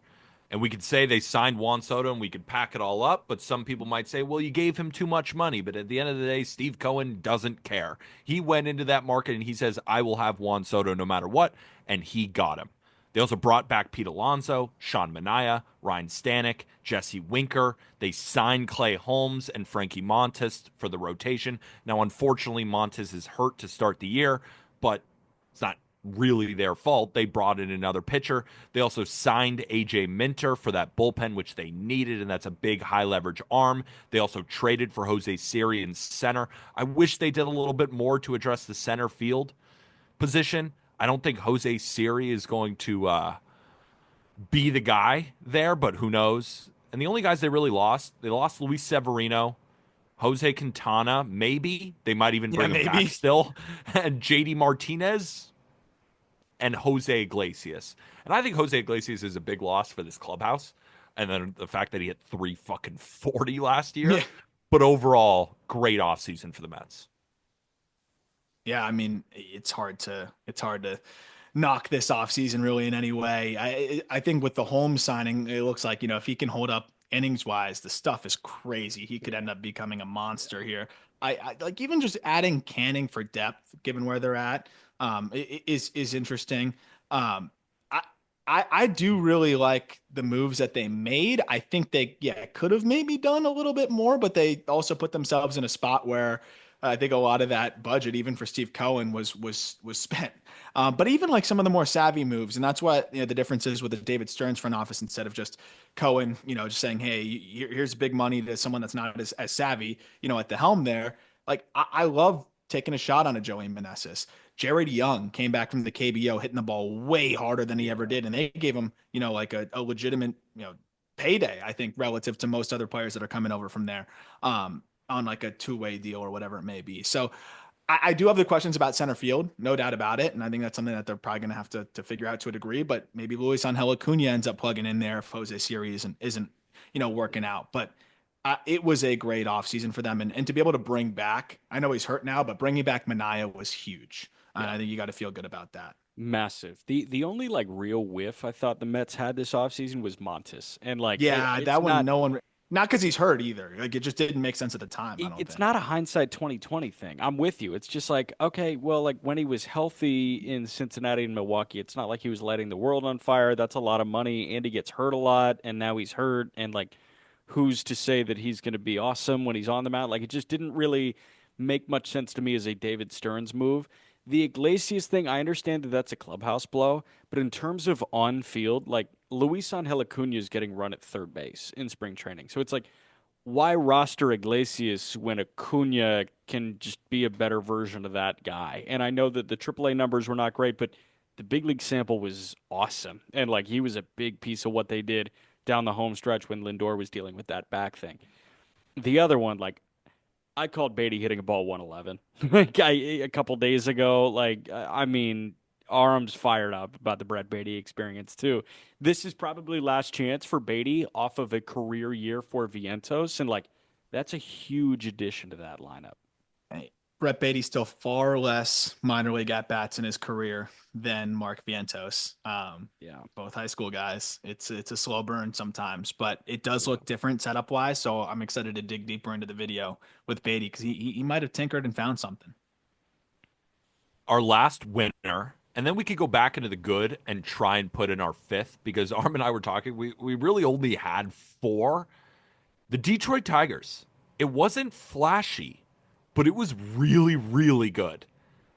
And we could say they signed Juan Soto and we could pack it all up, but some people might say, well, you gave him too much money. But at the end of the day, Steve Cohen doesn't care. He went into that market and he says, I will have Juan Soto no matter what. And he got him. They also brought back Pete Alonso, Sean Manaea, Ryan Stanek, Jesse Winker. They signed Clay Holmes and Frankie Montas for the rotation. Now, unfortunately, Montas is hurt to start the year, but it's not really their fault. They brought in another pitcher. They also signed AJ Minter for that bullpen, which they needed, and that's a big high leverage arm. They also traded for Jose Siri in center. I wish they did a little bit more to address the center field position. I don't think Jose Siri is going to be the guy there, but who knows? And the only guys they really lost, they lost Luis Severino, Jose Quintana, maybe. They might even Yeah, bring him back maybe. still. And JD Martinez and Jose Iglesias. And I think Jose Iglesias is a big loss for this clubhouse. And then the fact that he hit 340 last year. Yeah. But overall, great offseason for the Mets. Yeah, I mean, it's hard to knock this offseason really in any way. I think with the Holmes signing, it looks like, if he can hold up innings wise, the stuff is crazy. He could end up becoming a monster here. I like even just adding Canning for depth, given where they're at, is interesting. I I do really like the moves that they made. I think they could have maybe done a little bit more, but they also put themselves in a spot where I think a lot of that budget, even for Steve Cohen, was spent. But even like some of the more savvy moves, and that's what the difference is with the David Stearns front office instead of just Cohen, just saying, "Hey, here's big money to someone that's not as savvy," at the helm there. Like I love taking a shot on a Joey Meneses. Jared Young came back from the KBO, hitting the ball way harder than he ever did, and they gave him, like a legitimate, payday. I think relative to most other players that are coming over from there. On like a two-way deal or whatever it may be. So I do have the questions about center field, no doubt about it. And I think that's something that they're probably going to have to figure out to a degree, but maybe Luis Angel Acuna ends up plugging in there if Jose Siri isn't working out. But it was a great offseason for them. And to be able to bring back, I know he's hurt now, but bringing back Manaea was huge. Yeah. I think you got to feel good about that. Massive. The only like real whiff I thought the Mets had this offseason was Montes. And like Yeah, it's that one, not no one, not because he's hurt either. Like it just didn't make sense at the time. I don't it's think. not a hindsight 2020 thing. I'm with you. It's just like, okay, well, like when he was healthy in Cincinnati and Milwaukee, it's not like he was lighting the world on fire. That's a lot of money. And he gets hurt a lot, and now he's hurt. And like, who's to say that he's going to be awesome when he's on the mound? Like, it just didn't really make much sense to me as a David Stearns move. The Iglesias thing, I understand that that's a clubhouse blow, but in terms of on field, like Luis Angel Acuna is getting run at third base in spring training. So it's like, why roster Iglesias when Acuna can just be a better version of that guy? And I know that the AAA numbers were not great, but the big league sample was awesome. And like he was a big piece of what they did down the home stretch when Lindor was dealing with that back thing. The other one, like I called Beatty hitting a ball 111 like a couple days ago. Like I mean, Aram's fired up about the Brett Beatty experience too. This is probably last chance for Beatty off of a career year for Vientos, and like that's a huge addition to that lineup. Hey, Brett Beatty's still far less minor league at bats in his career than Mark Vientos. Yeah, Both high school guys. It's a slow burn sometimes, but it does look different setup wise. So I'm excited to dig deeper into the video with Beatty because he might have tinkered and found something. Our last winner, and then we could go back into the good and try and put in our fifth because Arm and I were talking. We really only had four. The Detroit Tigers. It wasn't flashy, but it was really, really good.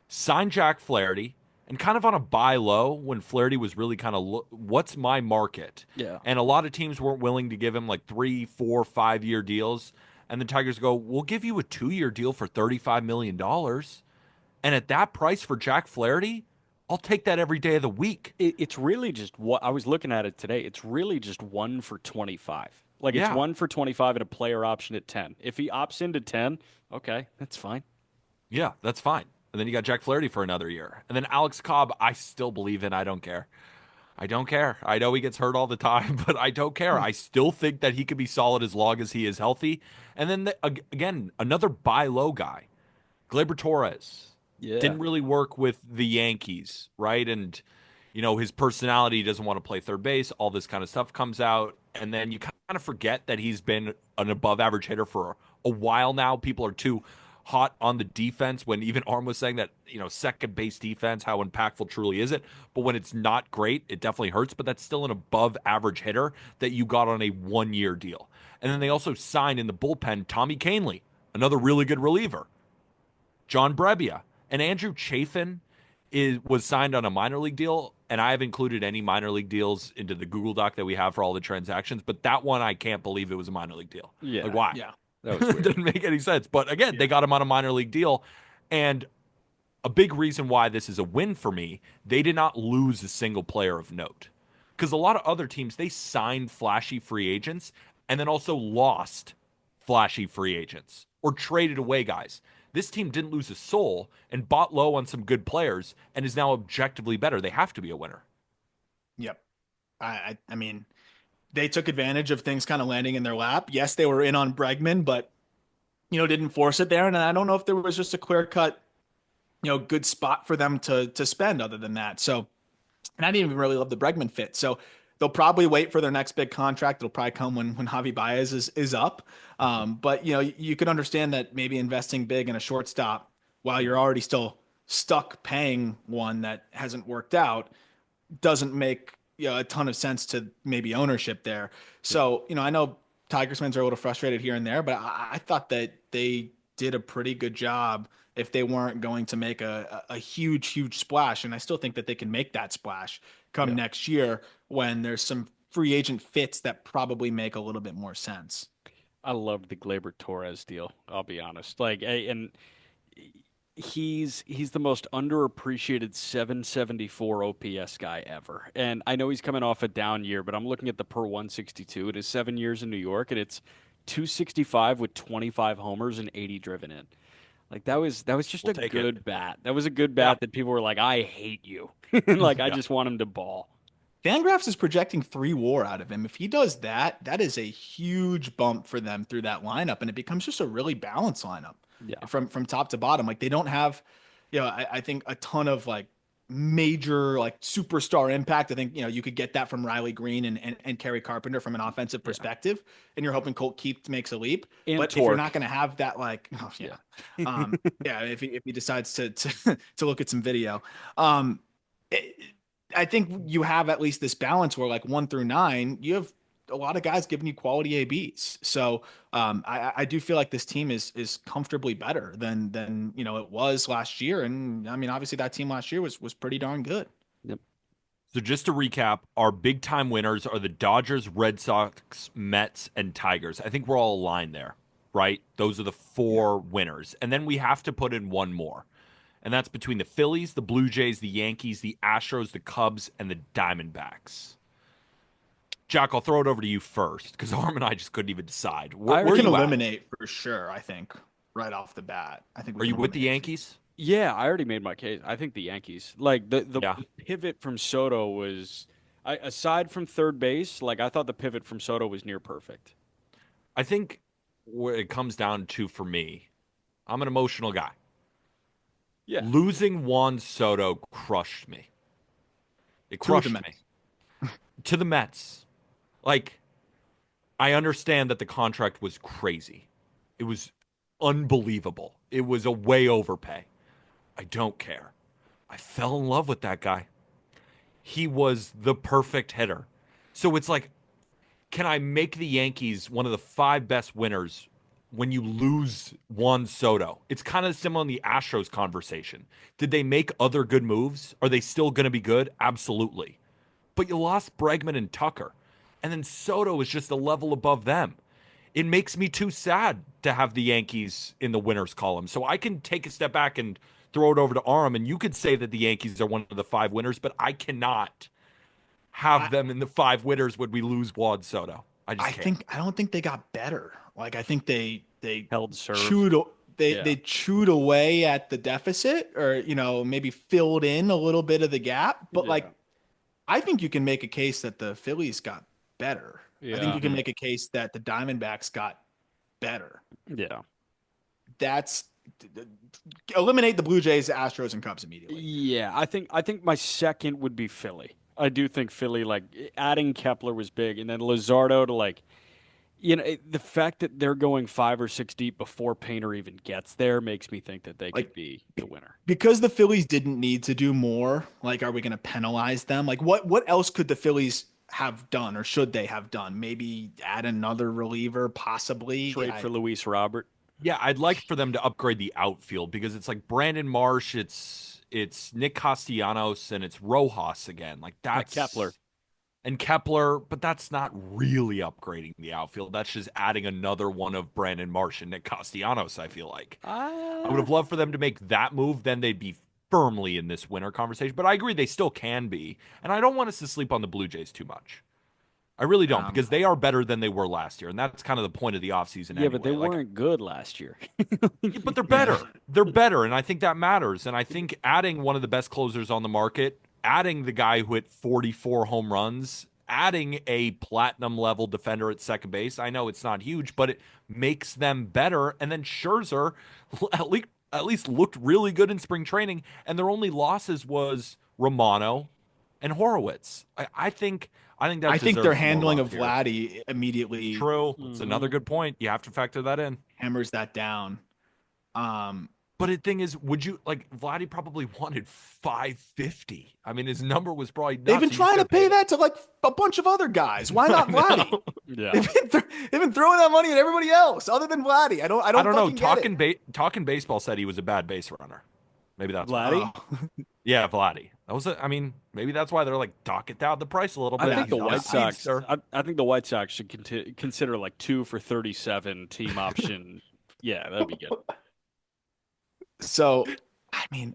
Signed Jack Flaherty and kind of on a buy low when Flaherty was really kind of what's my market? yeah. And a lot of teams weren't willing to give him like 3, 4, 5 year deals. And the Tigers go, we'll give you a 2-year deal for $35 million. And at that price for Jack Flaherty, I'll take that every day of the week. It's really just what I was looking at it today. It's really just 1 for 25. Like it's Yeah. 1 for 25 and a player option at 10. If he opts into 10, okay, that's fine. Yeah, that's fine. And then you got Jack Flaherty for another year. And then Alex Cobb, I still believe in. I don't care. I don't care. I know he gets hurt all the time, but I don't care. I still think that he could be solid as long as he is healthy. And then, again, another buy low guy, Gleyber Torres. Yeah. Didn't really work with the Yankees, right? And, his personality doesn't want to play third base. All this kind of stuff comes out. And then you kind of forget that he's been an above average hitter for a while now. People are too hot on the defense when even Arm was saying that, second base defense, how impactful truly is it? But when it's not great, it definitely hurts. But that's still an above average hitter that you got on a 1-year deal. And then they also signed in the bullpen Tommy Kahnle, another really good reliever, John Brebbia, and Andrew Chafin was signed on a minor league deal. And I have included any minor league deals into the Google Doc that we have for all the transactions. But that one, I can't believe it was a minor league deal. Yeah. Like, why? Yeah. That was It weird. didn't make any sense. But again, they got him on a minor league deal. And a big reason why this is a win for me, they did not lose a single player of note. Because a lot of other teams, they signed flashy free agents and then also lost flashy free agents or traded away guys. This team didn't lose a soul and bought low on some good players and is now objectively better. They have to be a winner. Yep. I mean, they took advantage of things kind of landing in their lap. Yes, they were in on Bregman, but didn't force it there. And I don't know if there was just a clear cut, good spot for them to spend other than that. So, and I didn't even really love the Bregman fit. So they'll probably wait for their next big contract. It'll probably come when Javi Baez is up. But you could understand that maybe investing big in a shortstop while you're already still stuck paying one that hasn't worked out doesn't make a ton of sense to maybe ownership there. So, I know Tigers fans are a little frustrated here and there, but I thought that they did a pretty good job if they weren't going to make a huge splash. And I still think that they can make that splash come next year when there's some free agent fits that probably make a little bit more sense. I loved the Gleyber Torres deal. I'll be honest. And he's the most underappreciated 774 OPS guy ever. And I know he's coming off a down year, but I'm looking at the per 162. It is 7 years in New York, and it's 265 with 25 homers and 80 driven in. Like that was just We'll a take good it. bat. That was a good bat that people were like, I hate you. Like I Yeah. just want him to ball. Fangraphs is projecting 3 WAR out of him. If he does that, that is a huge bump for them through that lineup, and it becomes just a really balanced lineup. Yeah. From top to bottom. Like they don't have, I think a ton of like major like superstar impact. I think you could get that from Riley Green and Kerry Carpenter from an offensive perspective, and you're hoping Colt Keith makes a leap. And But if you're Torque. not going to have that, like, oh yeah, yeah, if he decides to look at some video, I think you have at least this balance where like 1 through 9, you have a lot of guys giving you quality ABs. So I do feel like this team is comfortably better than it was last year. And I mean, obviously that team last year was pretty darn good. Yep. So just to recap, our big time winners are the Dodgers, Red Sox, Mets, and Tigers. I think we're all aligned there, right? Those are the 4 winners. And then we have to put in one more. And that's between the Phillies, the Blue Jays, the Yankees, the Astros, the Cubs, and the Diamondbacks. Jack, I'll throw it over to you first because Arm and I just couldn't even decide. Where We are can you at? eliminate for sure. I think right off the bat. I think Are we you can with the eliminate. Yankees? Yeah, I already made my case. I think the Yankees. Like the Yeah. pivot from Soto was aside from third base, like I thought the pivot from Soto was near perfect. I think where it comes down to for me, I'm an emotional guy. Yeah. Losing Juan Soto crushed me. It To the crushed Mets. me. To the Mets. Like, I understand that the contract was crazy. It was unbelievable. It was a way overpay. I don't care. I fell in love with that guy. He was the perfect hitter. So it's like, can I make the Yankees one of the 5 best winners when you lose Juan Soto? It's kind of similar in the Astros conversation. Did they make other good moves? Are they still going to be good? Absolutely. But you lost Bregman and Tucker. And then Soto is just a level above them. It makes me too sad to have the Yankees in the winners column. So I can take a step back and throw it over to Aram, and you could say that the Yankees are one of the 5 winners, but I cannot have them in the 5 winners when we lose Juan Soto. I just can't. I don't think they got better. Like I think they Held serve. they chewed away at the deficit, or maybe filled in a little bit of the gap. But like I think you can make a case that the Phillies got better. I think you can make a case that the Diamondbacks got better. Yeah. That's eliminate the Blue Jays, Astros, and Cubs immediately. Yeah, I think my second would be Philly. I do think Philly, like adding Kepler was big, and then Luzardo to the fact that they're going 5 or 6 deep before Painter even gets there makes me think that they could be the winner. Because the Phillies didn't need to do more. Like, are we going to penalize them? Like, what else could the Phillies have done, or should they have done? Maybe add another reliever, possibly Trade for Luis Robert. Yeah, I'd like for them to upgrade the outfield because it's like Brandon Marsh, it's Nick Castellanos, and it's Rojas again. Like that's Kepler, but that's not really upgrading the outfield. That's just adding another one of Brandon Marsh and Nick Castellanos, I feel like. I would have loved for them to make that move. Then they'd be firmly in this winner conversation. But I agree, they still can be. And I don't want us to sleep on the Blue Jays too much. I really don't, because they are better than they were last year. And that's kind of the point of the offseason anyway. Yeah, but they weren't good last year. But they're better. They're better, and I think that matters. And I think adding one of the best closers on the market, adding the guy who hit 44 home runs, adding a platinum-level defender at second base, I know it's not huge, but it makes them better. And then Scherzer at least looked really good in spring training, and their only losses was Romano and Horowitz. I think their handling of Vladdy immediately. True. It's another good point. You have to factor that in. Hammers that down. But the thing is, would you Vladdy probably wanted 550? I mean, his number was probably nuts. They've been trying to pay that to like a bunch of other guys. Why not Vladdy? Yeah. They've been throwing that money at everybody else other than Vladdy. I don't know. Talking Baseball said he was a bad base runner. Maybe that's Vladdy. Yeah, Vladdy. That was maybe that's why they're like, dock it down the price a little bit. I think the White Sox. I think the White Sox should consider like 2 for 37 team option. Yeah, that'd be good. So, I mean,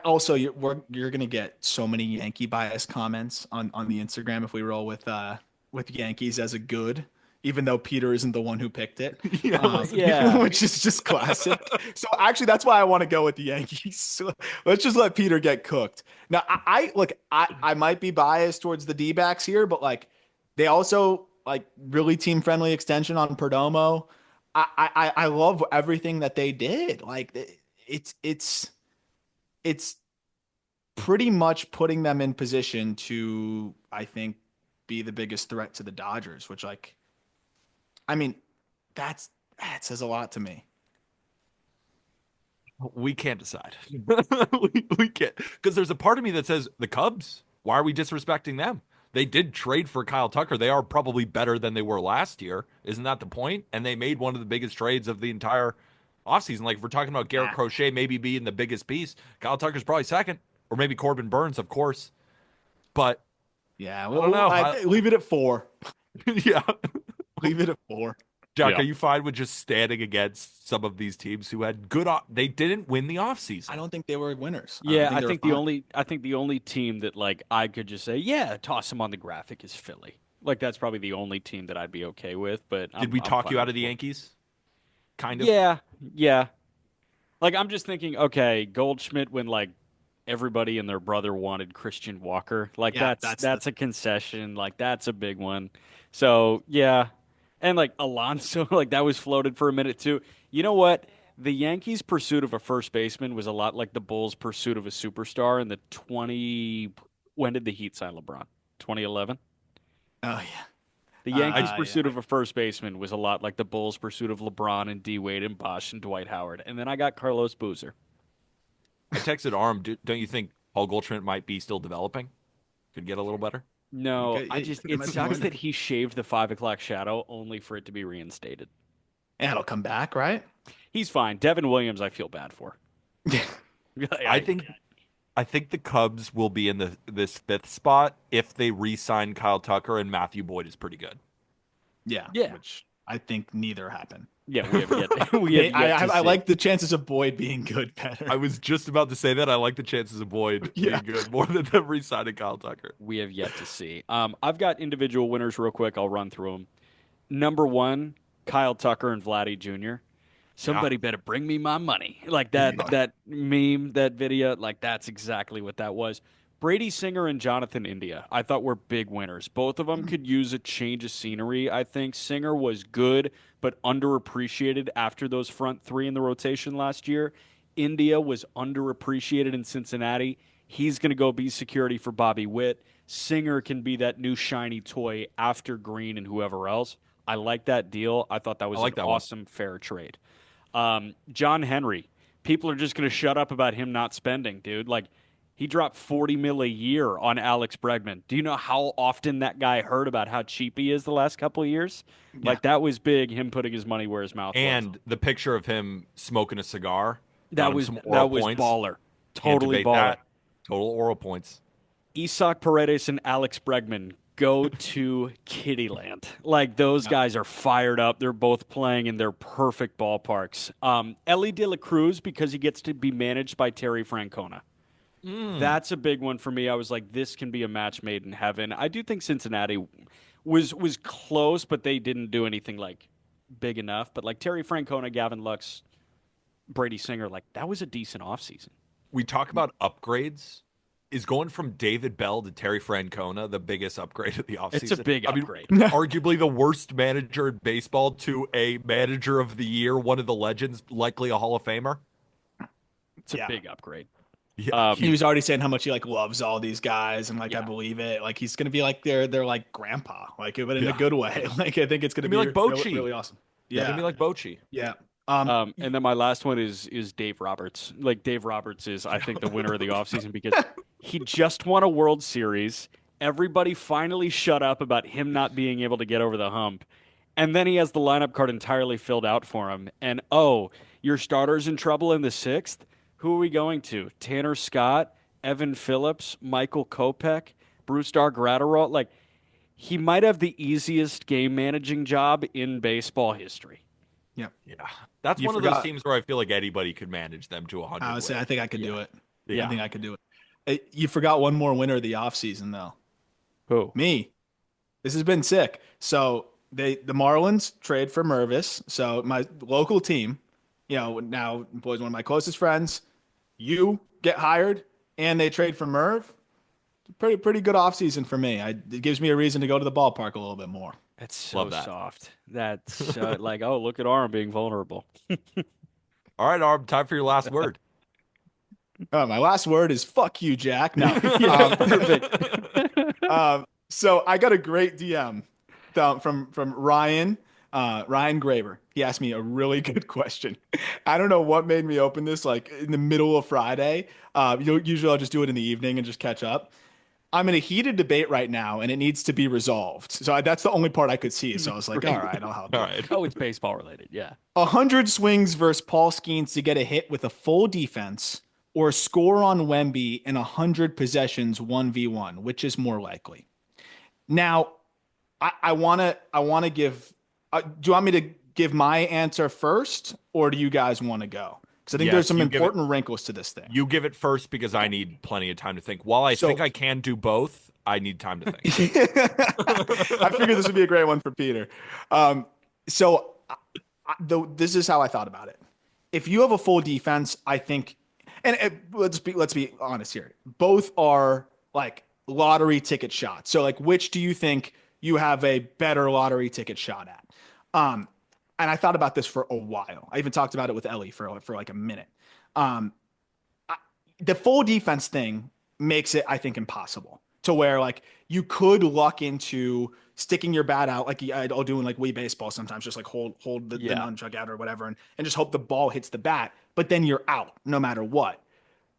also you're gonna get so many Yankee bias comments on the Instagram if we roll with Yankees as a good, even though Peter isn't the one who picked it. Which is just classic. So actually, that's why I want to go with the Yankees. So let's just let Peter get cooked. Now, I might be biased towards the D-backs here, but like they also like really team friendly extension on Perdomo. I love everything that they did. Like it's pretty much putting them in position to, I think, be the biggest threat to the Dodgers, which that says a lot to me. We can't decide. we can't, because there's a part of me that says the Cubs. Why are we disrespecting them? They did trade for Kyle Tucker. They are probably better than they were last year. Isn't that the point? And they made one of the biggest trades of the entire offseason. Like, if we're talking about Garrett Crochet maybe being the biggest piece, Kyle Tucker's probably second, or maybe Corbin Burns, of course. But yeah, well, I don't know. Leave it at 4. Yeah. Leave it at 4. Jack, are you fine with just standing against some of these teams who had good? They didn't win the offseason. I don't think they were winners. Yeah, I think the only team that like I could just say, yeah, toss them on the graphic is Philly. Like that's probably the only team that I'd be okay with. But did we talk you out of the Yankees? Kind of. Yeah. Like I'm just thinking, okay, Goldschmidt when like everybody and their brother wanted Christian Walker. Like that's a concession. Like that's a big one. So yeah. And, like, Alonso, like, that was floated for a minute, too. You know what? The Yankees' pursuit of a first baseman was a lot like the Bulls' pursuit of a superstar in the when did the Heat sign LeBron? 2011? Oh, yeah. The Yankees' pursuit of a first baseman was a lot like the Bulls' pursuit of LeBron and D-Wade and Bosh and Dwight Howard. And then I got Carlos Boozer. I texted Aram, don't you think Paul Goldschmidt might be still developing? Could get a little better? No, it sucks that he shaved the 5 o'clock shadow only for it to be reinstated. Yeah, it'll come back, right? He's fine. Devin Williams, I feel bad for. I think the Cubs will be in this 5th spot if they re-sign Kyle Tucker, and Matthew Boyd is pretty good. Yeah. Yeah. Which I think neither happen. Yeah, we have yet. We have yet to I see. like the chances of Boyd being good better. I was just about to say that. I like the chances of Boyd being good more than them re-signing Kyle Tucker. We have yet to see. I've got individual winners real quick. I'll run through them. Number one, Kyle Tucker and Vladdy Jr. Somebody better bring me my money. Like that meme, that video, like that's exactly what that was. Brady Singer and Jonathan India, I thought were big winners. Both of them could use a change of scenery. I think Singer was good, but underappreciated after those front three in the rotation last year. India was underappreciated in Cincinnati. He's going to go be security for Bobby Witt. Singer can be that new shiny toy after Green and whoever else. I like that deal. I thought that was an awesome, fair trade. John Henry, people are just going to shut up about him not spending, dude. Like, he dropped $40 million a year on Alex Bregman. Do you know how often that guy heard about how cheap he is the last couple of years? Yeah. Like, that was big, him putting his money where his mouth was. And the picture of him smoking a cigar. That was baller. Totally baller. That. Total oral points. Isaac Paredes and Alex Bregman go to Kittyland. Like, those guys are fired up. They're both playing in their perfect ballparks. Ellie De La Cruz, because he gets to be managed by Terry Francona. That's a big one for me. I was like, this can be a match made in heaven. I do think Cincinnati was close, but they didn't do anything like big enough. But like Terry Francona, Gavin Lux, Brady Singer, like that was a decent offseason. We talk about upgrades. Is going from David Bell to Terry Francona the biggest upgrade of the offseason? It's a big upgrade. Arguably the worst manager in baseball to a manager of the year, one of the legends, likely a Hall of Famer. It's a big upgrade. Yeah, he was already saying how much he like loves all these guys, and like I believe it. Like he's gonna be like their like grandpa, like but in a good way. Like I think it's gonna be like Bochy. Really awesome. Yeah, gonna be like Bochy. Yeah. And then my last one is Dave Roberts. Like Dave Roberts is, I think, the winner of the offseason because he just won a World Series. Everybody finally shut up about him not being able to get over the hump. And then he has the lineup card entirely filled out for him. And, your starter's in trouble in the sixth? Who are we going to? Tanner Scott, Evan Phillips, Michael Kopech, Brusdar Graterol? Like, he might have the easiest game managing job in baseball history. Yeah. That's one of those teams where I feel like anybody could manage them to 100. I would say I think I could do it. Yeah. I think I could do it. You forgot one more winner of the offseason, though. Who? Me. This has been sick. So the Marlins trade for Mervis. So my local team, now Boyd's one of my closest friends. You get hired, and they trade for Merv. Pretty good offseason for me. It gives me a reason to go to the ballpark a little bit more. That's so soft. That's like, look at Aram being vulnerable. All right, Aram, time for your last word. My last word is fuck you, Jack. No. So I got a great DM from Ryan Graber. He asked me a really good question. I don't know what made me open this like in the middle of Friday. Usually I'll just do it in the evening and just catch up. I'm in a heated debate right now, and it needs to be resolved. So that's the only part I could see. So I was like, all right, I'll help. All right. Oh, it's baseball related. Yeah. 100 swings versus Paul Skeens to get a hit with a full defense, or score on Wemby in 100 possessions 1v1, which is more likely. Now, I want to give. Do you want me to give my answer first, or do you guys want to go? Because I think there's some important wrinkles to this thing. You give it first because I need plenty of time to think. While I think I can do both, I need time to think. I figured this would be a great one for Peter. This is how I thought about it. If you have a full defense, I think, let's be honest here. Both are like lottery ticket shots. So like, which do you think you have a better lottery ticket shot at? And I thought about this for a while. I even talked about it with Ellie for like a minute. The full defense thing makes it, I think, impossible to where like you could luck into sticking your bat out like I'll do in like Wii baseball sometimes, just like hold the nunchuck out or whatever and just hope the ball hits the bat, but then you're out no matter what.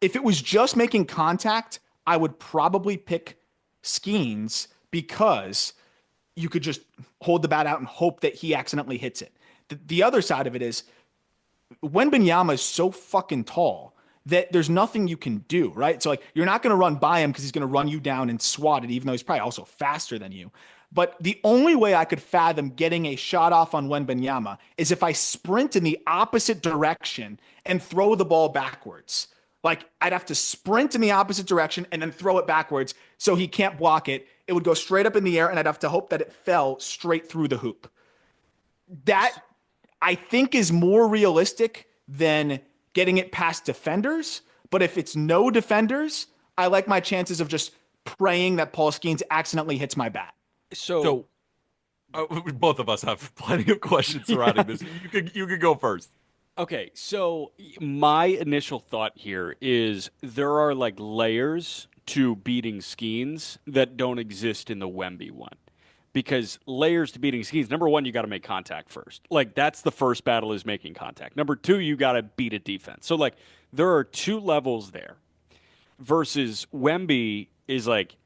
If it was just making contact, I would probably pick Skeens because you could just hold the bat out and hope that he accidentally hits it. The other side of it is Wembanyama is so fucking tall that there's nothing you can do, right? So like you're not going to run by him because he's going to run you down and swat it, even though he's probably also faster than you. But the only way I could fathom getting a shot off on Wembanyama is if I sprint in the opposite direction and throw the ball backwards. Like I'd have to sprint in the opposite direction and then throw it backwards so he can't block it. It would go straight up in the air, and I'd have to hope that it fell straight through the hoop. That I think is more realistic than getting it past defenders. But if it's no defenders, I like my chances of just praying that Paul Skeens accidentally hits my bat. So both of us have plenty of questions surrounding this. You could go first. Okay, so my initial thought here is there are like layers to beating Skeens that don't exist in the Wemby one. Because layers to beating Skeens, number one, you got to make contact first. Like that's the first battle is making contact. Number two, you got to beat a defense. So like there are two levels there. Versus Wemby is like,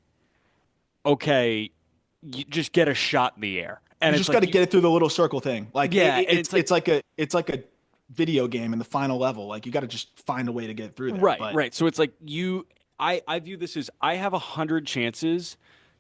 okay, you just get a shot in the air, and You it's just got to get it through the little circle thing. Like Yeah, and it's like a video game in the final level. Like you got to just find a way to get through that. right, But right. So it's like I view this as I have 100 chances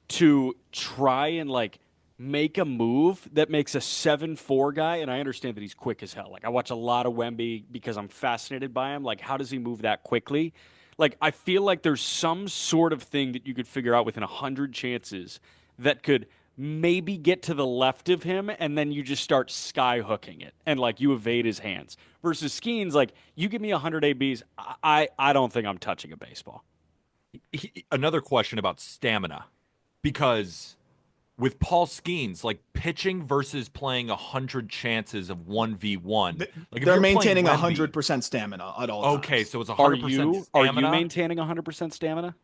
to try and like make a move that makes a 7-4 guy, and I understand that he's quick as hell. Like I watch a lot of Wemby because I'm fascinated by him. Like how does he move that quickly? Like I feel like there's some sort of thing that you could figure out within 100 chances that could maybe get to the left of him, and then you just start sky hooking it, and like you evade his hands. Versus Skeens, like you give me 100 ABs, I don't think I'm touching a baseball. Another question about stamina, because with Paul Skeens, like pitching versus playing 100 chances of 1v1, like if they're you're maintaining playing Wemby- 100% stamina at all times. Okay, so it's Are 100% you stamina maintaining 100% stamina?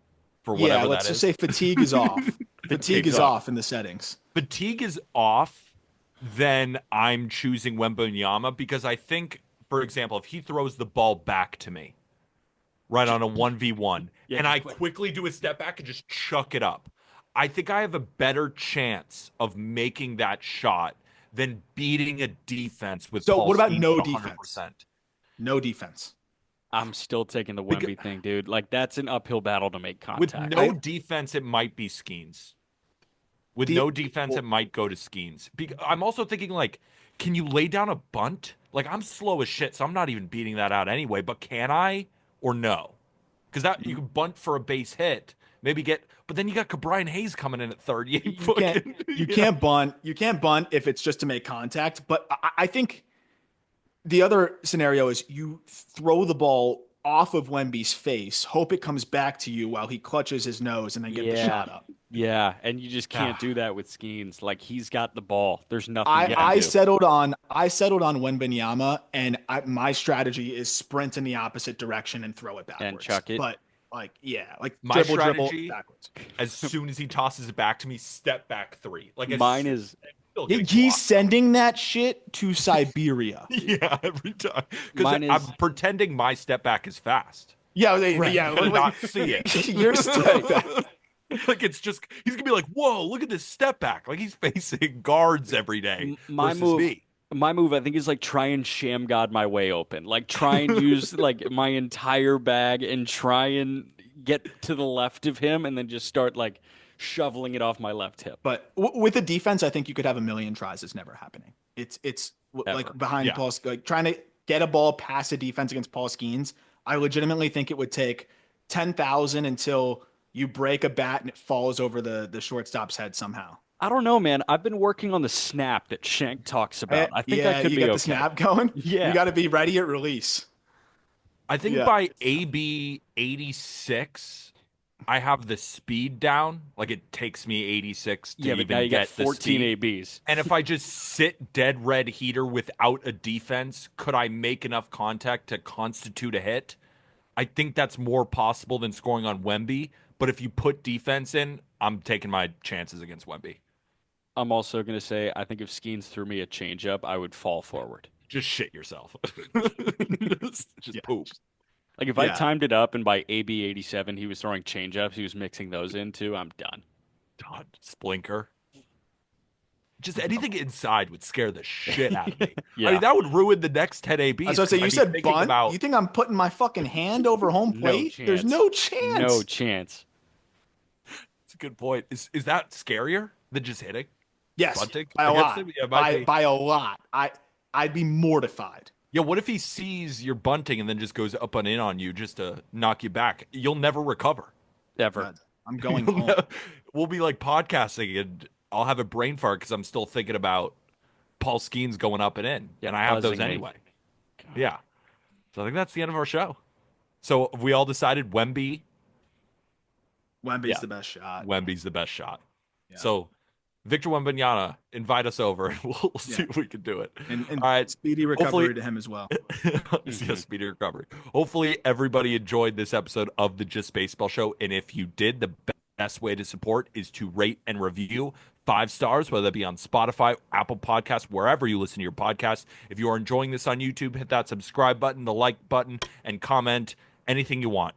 for whatever Yeah, let's that just is. say fatigue is off. Fatigue is off. off in the settings. Fatigue is off, then I'm choosing Wembanyama because I think, for example, if he throws the ball back to me, right on a 1v1, Yeah, and just I quickly do a step back and just chuck it up, I think I have a better chance of making that shot than beating a defense with So Paul what about Skeens no at defense? 100%. No defense. I'm still taking the Wemby thing, dude. Like that's an uphill battle to make With contact. no defense, it might be Skeens. With The- no defense, it might go to Skeens. I'm also thinking, like, can you lay down a bunt? Like, I'm slow as shit, so I'm not even beating that out anyway. But can I or no? Because that you can bunt for a base hit, maybe get. But then you got Brian Hayes coming in at third. You Can't bunt. You can't bunt if it's just to make contact. But I think the other scenario is you throw the ball off of Wemby's face, hope it comes back to you while he clutches his nose, and then get the shot up. Yeah, and you just can't do that with Skeens. Like he's got the ball. There's nothing. I settled on Wembanyama, and my strategy is sprint in the opposite direction and throw it backwards And chuck it. But like My dribble strategy, backwards. as soon as he tosses it back to me, step back three. Like Mine is still getting He's blocked. sending that shit to Siberia. Yeah, every time. Because Mine I'm is- pretending my step back is fast. Yeah, You cannot see it. You're step back. Like it's just he's gonna be like, whoa, look at this step back. Like he's facing guards every day. my versus move. me. My move, I think, is like try and sham God my way open. Like try and use like my entire bag and try and get to the left of him, and then just start like shoveling it off my left hip. But with the defense, I think you could have a million tries. It's never happening. It's Ever. like behind Yeah. Paul, like trying to get a ball past a defense against Paul Skeens. I legitimately think it would take 10,000 until you break a bat and it falls over the shortstop's head somehow. I don't know, man. I've been working on the snap that Shank talks about. I think that could you be got okay. the snap going. Yeah. You got to be ready at release. I think Yeah. by AB 86, I have the speed down. Like it takes me 86 to Yeah, but even now you got get the 14 speed. ABs. And if I just sit dead red heater without a defense, could I make enough contact to constitute a hit? I think that's more possible than scoring on Wemby. But if you put defense in, I'm taking my chances against Wemby. I'm also going to say I think if Skeens threw me a changeup, I would fall forward. Just shit yourself. just poop. Like if I Yeah. timed it up and by AB 87 he was throwing changeups, he was mixing those in too, I'm done. God, Splinker. Just anything inside would scare the shit out of me. Yeah. I mean, that would ruin the next 10 ABs. That's what I say. You I'd be said thinking bunt. about- You think I'm putting my fucking hand over home plate? There's chance. no chance. No chance. That's a good point. Is that scarier? than just hitting? Yes, Bunting by a against lot. him? Yeah, it might be. By a lot. I'd be mortified. Yeah, what if he sees you're bunting and then just goes up and in on you just to knock you back? You'll never recover. Ever. God, I'm going You'll home. we'll be like podcasting and I'll have a brain fart because I'm still thinking about Paul Skeens going up and in. Yeah, and I have those buzzing me. anyway. Yeah. So I think that's the end of our show. So have we all decided Wemby's Wemby's the best shot. the best shot. Yeah. So Victor Wembanyama, invite us over and we'll see if we can do it. And all right. speedy recovery Hopefully- to him as well. Yes, speedy recovery. Hopefully everybody enjoyed this episode of the Just Baseball Show. And if you did, the best way to support is to rate and review 5 stars, whether that be on Spotify, Apple Podcasts, wherever you listen to your podcast. If you are enjoying this on YouTube, hit that subscribe button, the like button, and comment anything you want.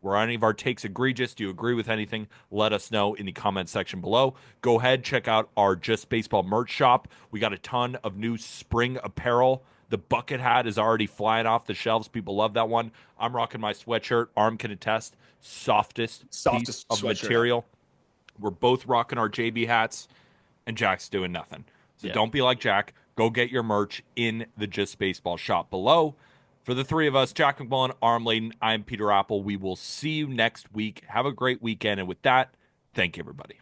Were any of our takes egregious? Do you agree with anything? Let us know in the comment section below. Go ahead, check out our Just Baseball merch shop. We got a ton of new spring apparel. The bucket hat is already flying off the shelves. People love that one. I'm rocking my sweatshirt. Arm can attest. Softest piece of material. We're both rocking our JB hats, and Jack's doing nothing. So don't be like Jack. Go get your merch in the Just Baseball shop below. For the 3 of us, Jack McMullen, Aram Layden, I'm Peter Apple. We will see you next week. Have a great weekend. And with that, thank you, everybody.